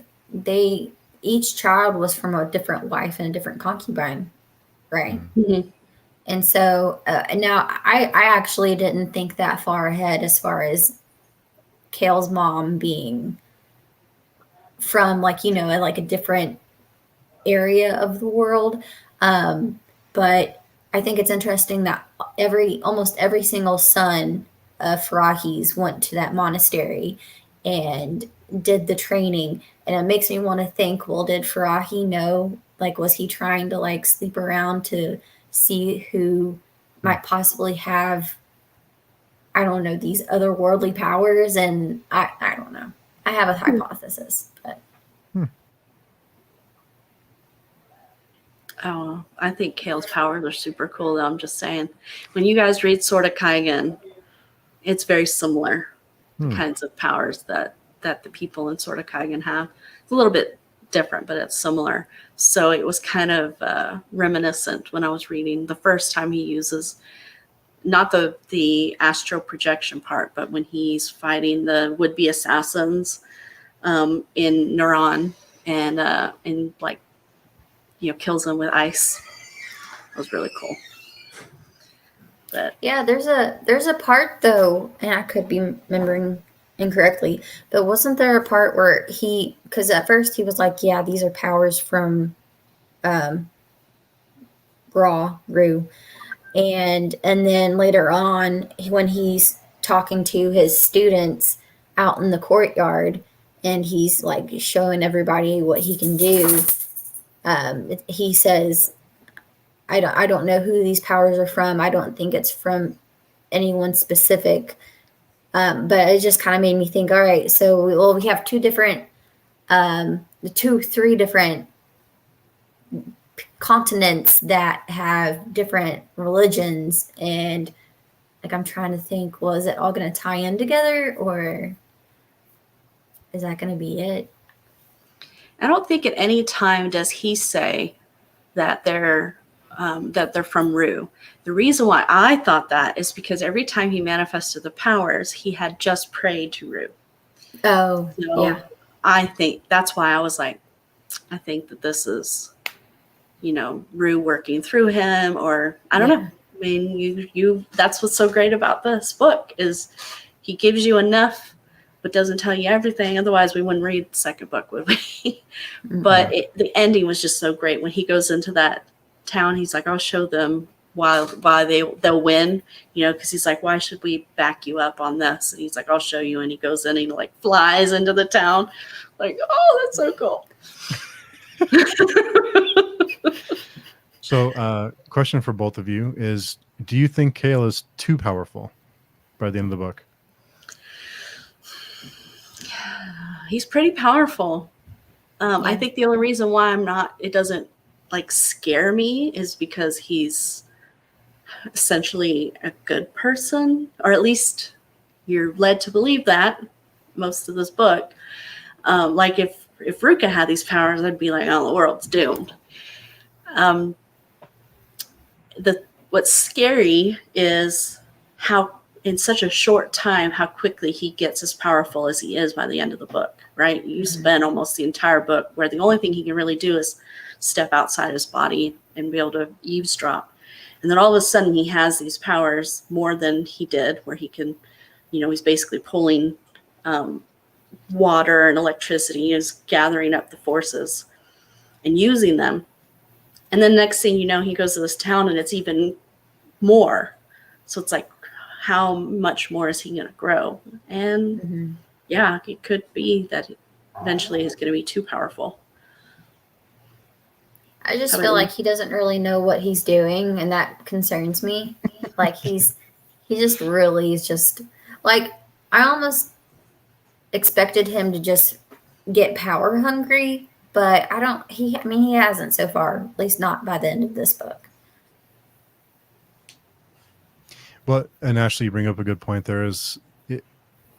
each child was from a different wife and a different concubine, right? Mm-hmm. And so now I actually didn't think that far ahead as far as Cale's mom being from a different area of the world. But I think it's interesting that almost every single son of Farahi's went to that monastery and did the training. And it makes me want to think, well, did Farahi know? Like, was he trying to like sleep around to see who might possibly have, I don't know, these otherworldly powers? And I don't know. I have a hypothesis, but Oh, I think Kale's powers are super cool, though. I'm just saying. When you guys read Sword of Kaigen, it's very similar kinds of powers that the people in Sword of Kaigen have. It's a little bit different, but it's similar. So it was kind of reminiscent when I was reading the first time he uses, not the astral projection part, but when he's fighting the would-be assassins in Neuron and like, kills them with ice. That was really cool. But yeah, there's a part though, and I could be remembering incorrectly, but wasn't there a part where because at first he was like, yeah, these are powers from Rue, and then later on when he's talking to his students out in the courtyard and he's like showing everybody what he can do, he says, I don't know who these powers are from. I don't think it's from anyone specific. But it just kind of made me think, all right, so we have three different continents that have different religions. And like, I'm trying to think, well, is it all going to tie in together, or is that going to be it? I don't think at any time does he say that they're from Rue. The reason why I thought that is because every time he manifested the powers, he had just prayed to Rue. Oh, so yeah. I think that's why I was like, I think that this is, Rue working through him, or I don't know. I mean, you that's what's so great about this book is he gives you enough, but doesn't tell you everything. Otherwise, we wouldn't read the second book, would we? Mm-hmm. But the ending was just so great when he goes into that town. He's like, I'll show them why they'll win, because he's like, why should we back you up on this? And he's like, I'll show you. And he goes in and he like flies into the town, like, oh, that's so cool. So question for both of you is, do you think Kale is too powerful by the end of the book? He's pretty powerful. I think the only reason why it doesn't like scare me is because he's essentially a good person, or at least you're led to believe that most of this book. Like if Ruka had these powers, I'd be like, oh, the world's doomed. What's scary is how in such a short time, how quickly he gets as powerful as he is by the end of the book, right? You spend almost the entire book where the only thing he can really do is step outside his body and be able to eavesdrop. And then all of a sudden he has these powers more than he did, where he can, he's basically pulling water and electricity, is gathering up the forces and using them. And then next thing you know, he goes to this town and it's even more. So it's like, how much more is he going to grow? And yeah, it could be that eventually he's going to be too powerful. I just feel like he doesn't really know what he's doing, and that concerns me. Like he's just like, I almost expected him to just get power hungry, but he hasn't so far, at least not by the end of this book. Well, and Ashley, you bring up a good point there.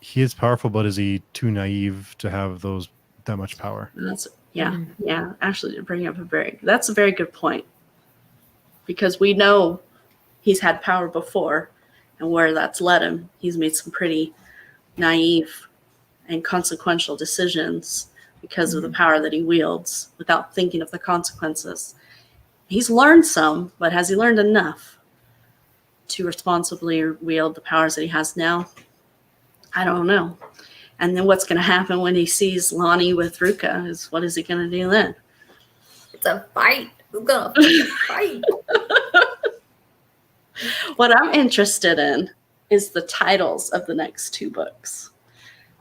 He is powerful, but is he too naive to have that much power? Yeah. Ashley did bring up that's a very good point, because we know he's had power before, and where that's led him. He's made some pretty naive and consequential decisions because of the power that he wields without thinking of the consequences. He's learned some, but has he learned enough to responsibly wield the powers that he has now? I don't know. And then what's going to happen when he sees Lonnie with Ruka what is he going to do then? It's a fight. We're going to fight. What I'm interested in is the titles of the next two books.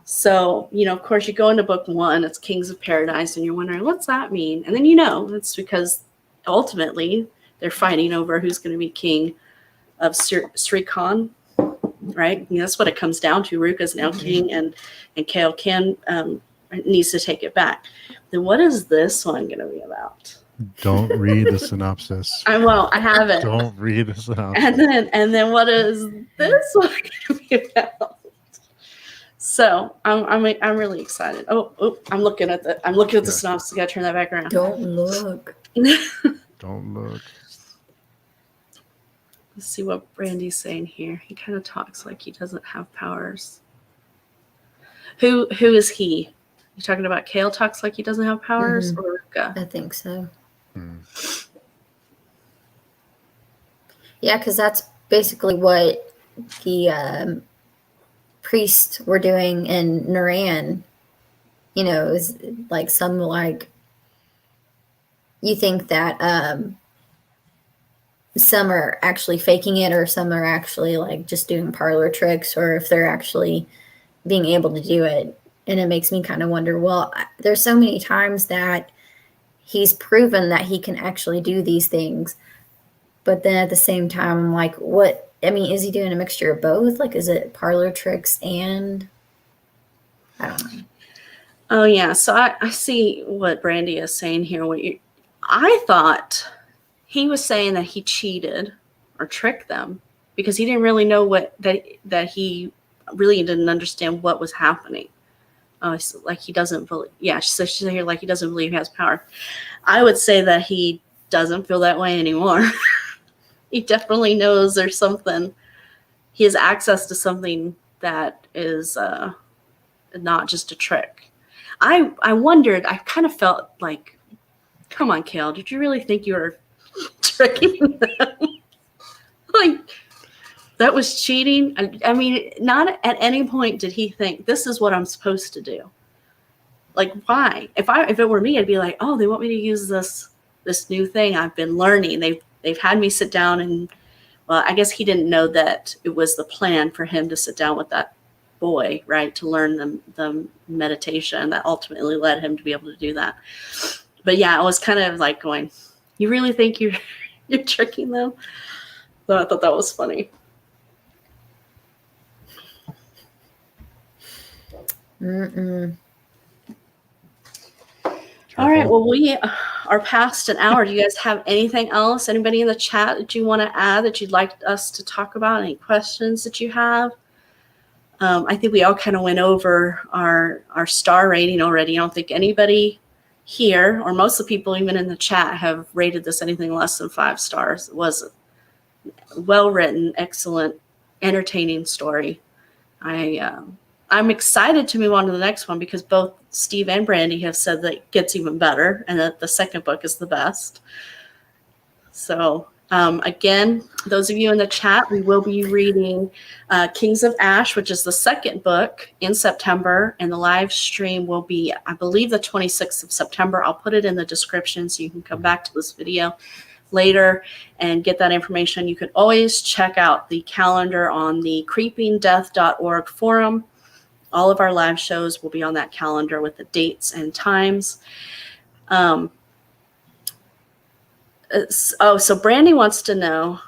So, of course, you go into book 1, it's Kings of Paradise, and you're wondering, what's that mean? And then it's because ultimately they're fighting over who's going to be king of Sri Khan, right? That's what it comes down to. Ruka's now king, and Kale needs to take it back. Then what is this one going to be about? Don't read the synopsis. I won't. I haven't. Don't read the synopsis. And then what is this one going to be about? So I'm really excited. Oh, I'm looking at the synopsis. I gotta turn that back around. Don't look. Don't look. Let's see what Brandy's saying here. He kind of talks like he doesn't have powers. Who is he? You talking about Kale talks like he doesn't have powers, or Ruka? I think so. Yeah, because that's basically what the priests were doing in Naran. It was like you think that some are actually faking it, or some are actually like just doing parlor tricks, or if they're actually being able to do it. And it makes me kind of wonder, well, there's so many times that he's proven that he can actually do these things. But then at the same time, I'm like, what? I mean, is he doing a mixture of both? Like, is it parlor tricks and I don't know. Oh, yeah. So I see what Brandy is saying here. I thought he was saying that he cheated or tricked them because he didn't really know that he really didn't understand what was happening. So like he doesn't believe. Yeah, so she's here like he doesn't believe he has power. I would say that he doesn't feel that way anymore. He definitely knows there's something. He has access to something that is not just a trick. I wondered. I kind of felt like, come on, Kale, did you really think you were tricking them? Like, that was cheating? I mean, not at any point did he think, this is what I'm supposed to do. Like, why? If it were me, I'd be like, oh, they want me to use this new thing I've been learning. They've had me sit down and, well, I guess he didn't know that it was the plan for him to sit down with that boy, right, to learn the meditation that ultimately led him to be able to do that. But yeah, I was kind of like going, you really think you're tricking them? So I thought that was funny. All right. Well, we are past an hour. Do you guys have anything else? Anybody in the chat that you want to add that you'd like us to talk about? Any questions that you have? I think we all kind of went over our star rating already. I don't think anybody here, or most of the people even in the chat, have rated this anything less than 5 stars. It was a well-written, excellent, entertaining story. I'm excited to move on to the next one because both Steve and Brandy have said that it gets even better and that the second book is the best. So again, those of you in the chat, we will be reading Kings of Ash, which is the second book, in September, and the live stream will be, I believe, the 26th of September. I'll put it in the description so you can come back to this video later and get that information. You can always check out the calendar on the creepingdeath.org forum. All of our live shows will be on that calendar with the dates and times. So Brandy wants to know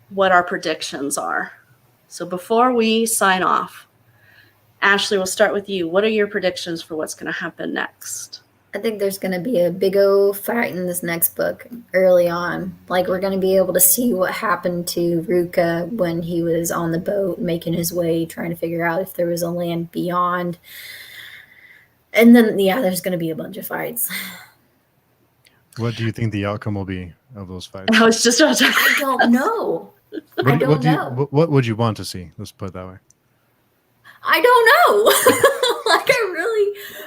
what our predictions are. So before we sign off, Ashley, we'll start with you. What are your predictions for what's going to happen next? I think there's going to be a big old fight in this next book early on. Like, we're going to be able to see what happened to Ruka when he was on the boat making his way, trying to figure out if there was a land beyond. And then, yeah, there's going to be a bunch of fights. What do you think the outcome will be of those fights? I was just about to. I don't know. I don't know. What would you want to see? Let's put it that way. I don't know.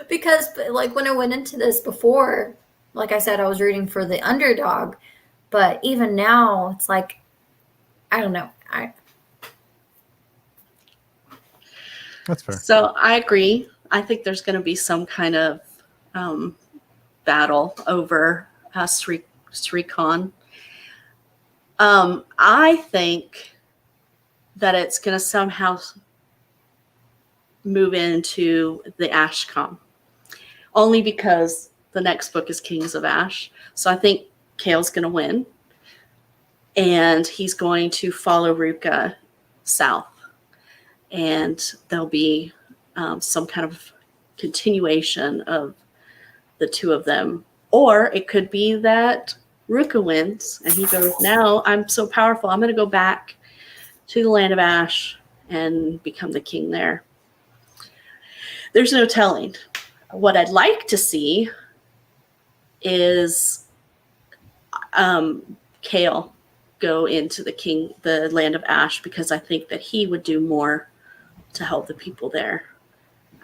Because like when I went into this before, like I said, I was rooting for the underdog, but even now it's like, I don't know. That's fair. So I agree. I think there's going to be some kind of battle over Sri Khan. I think that it's going to somehow move into the Ashcom, only because the next book is Kings of Ash. So I think Kale's going to win, and he's going to follow Ruka south, and there'll be some kind of continuation of the two of them. Or it could be that Ruka wins and he goes, now I'm so powerful, I'm going to go back to the land of Ash and become the king there. There's no telling. What I'd like to see is Kale go into the land of Ash, because I think that he would do more to help the people there.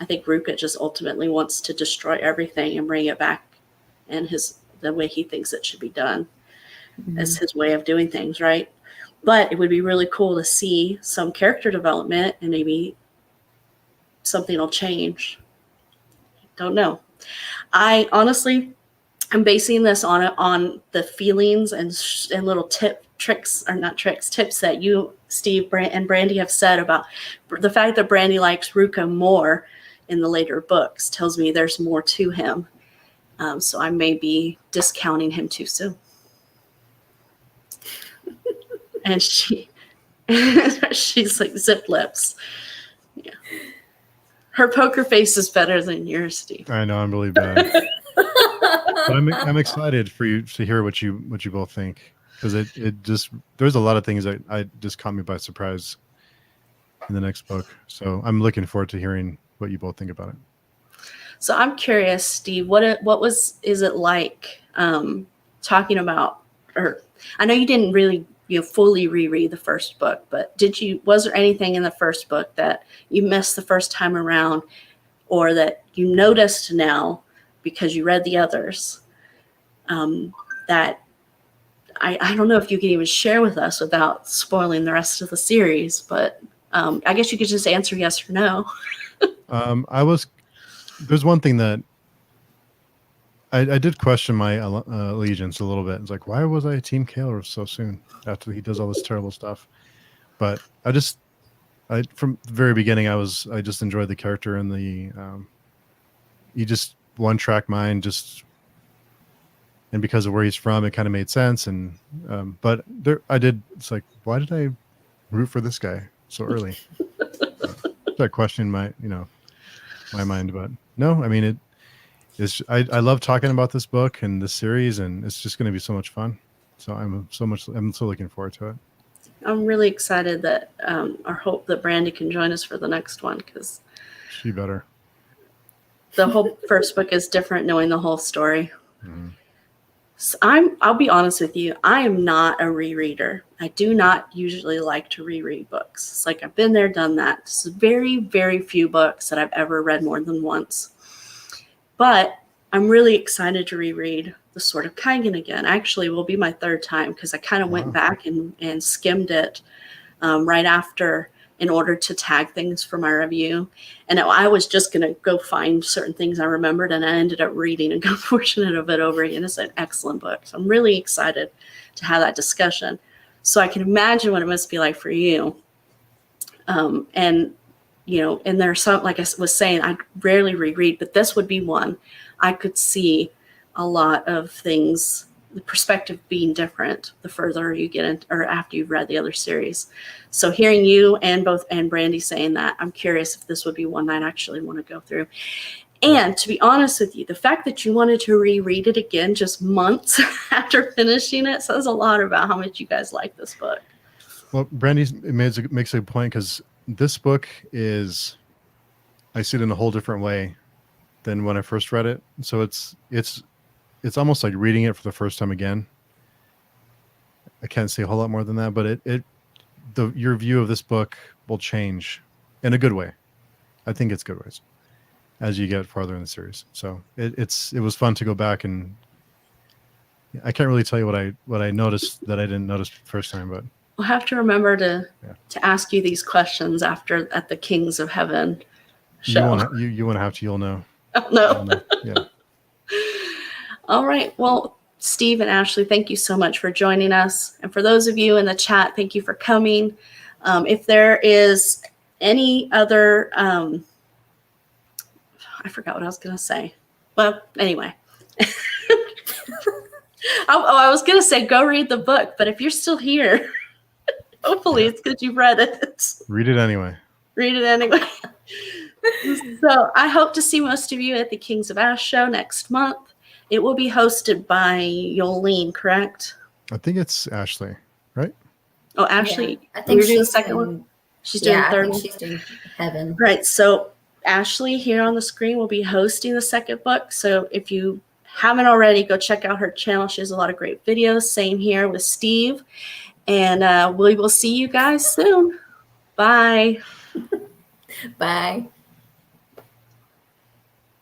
I think Ruka just ultimately wants to destroy everything and bring it back in the way he thinks it should be done, as his way of doing things, right? But it would be really cool to see some character development, and maybe something will change. Don't know. I honestly, I'm basing this on the feelings and little tips that you, Steve, and Brandy have said about the fact that Brandy likes Ruka more in the later books. Tells me there's more to him. So I may be discounting him too soon. And she's like zip lips. Yeah. Her poker face is better than yours, Steve. I know, I'm really bad. But I'm excited for you to hear what you both think, because it just, there's a lot of things that I just caught me by surprise in the next book. So I'm looking forward to hearing what you both think about it. So I'm curious, Steve, what is it like talking about, or I know you didn't really fully reread the first book, but was there anything in the first book that you missed the first time around, or that you noticed now because you read the others, that I don't know if you can even share with us without spoiling the rest of the series, but I guess you could just answer yes or no. There's one thing that I did question my allegiance a little bit. It's like, why was I Team Kale so soon after he does all this terrible stuff? But from the very beginning, I just enjoyed the character, and he just one track mind, and because of where he's from, it kind of made sense. And but it's like, why did I root for this guy so early? Start questioning my mind, but no, I mean I love talking about this book and this series, and it's just going to be so much fun. So I'm so looking forward to it. I'm really excited that I hope that Brandy can join us for the next one, because she better. The whole first book is different, knowing the whole story. Mm-hmm. So I'll be honest with you, I am not a rereader. I do not usually like to reread books. It's like I've been there, done that. It's very, very few books that I've ever read more than once. But I'm really excited to reread The Sword of Kaigen again. Actually, it will be my third time, because I kind of went back and skimmed it right after, in order to tag things for my review. And I was just going to go find certain things I remembered, and I ended up reading a good portion of it over again. It's an excellent book. So I'm really excited to have that discussion. So I can imagine what it must be like for you. And there's some, like I was saying, I rarely reread, but this would be one. I could see a lot of things, the perspective being different the further you get in, or after you've read the other series. So hearing you and Brandy saying that, I'm curious if this would be one I'd actually want to go through. And to be honest with you, the fact that you wanted to reread it again just months after finishing it says a lot about how much you guys like this book. Well, Brandy makes a good point, because this book I see it in a whole different way than when I first read it. So it's almost like reading it for the first time again. I can't say a whole lot more than that, but your view of this book will change in a good way. I think it's good ways as you get farther in the series. So it was fun to go back, and I can't really tell you what I noticed that I didn't notice the first time, but we'll have to remember to ask you these questions at the Kings of Heaven show. You won't have to. You'll know. Oh, no. You'll know. Yeah. All right. Well, Steve and Ashley, thank you so much for joining us. And for those of you in the chat, thank you for coming. If there is any other, I forgot what I was going to say. Well, anyway. I was going to say go read the book, but if you're still here, hopefully it's because you've read it. Read it anyway. Read it anyway. So I hope to see most of you at the Kings of Ash show next month. It will be hosted by Yolene, correct? I think it's Ashley, right? Oh, Ashley. Yeah, I think you're doing the she's second doing, one. She's doing the I third think one. she's doing Heaven. Right. So Ashley here on the screen will be hosting the second book. So if you haven't already, go check out her channel. She has a lot of great videos. Same here with Steve. And we will see you guys soon. Bye. Bye.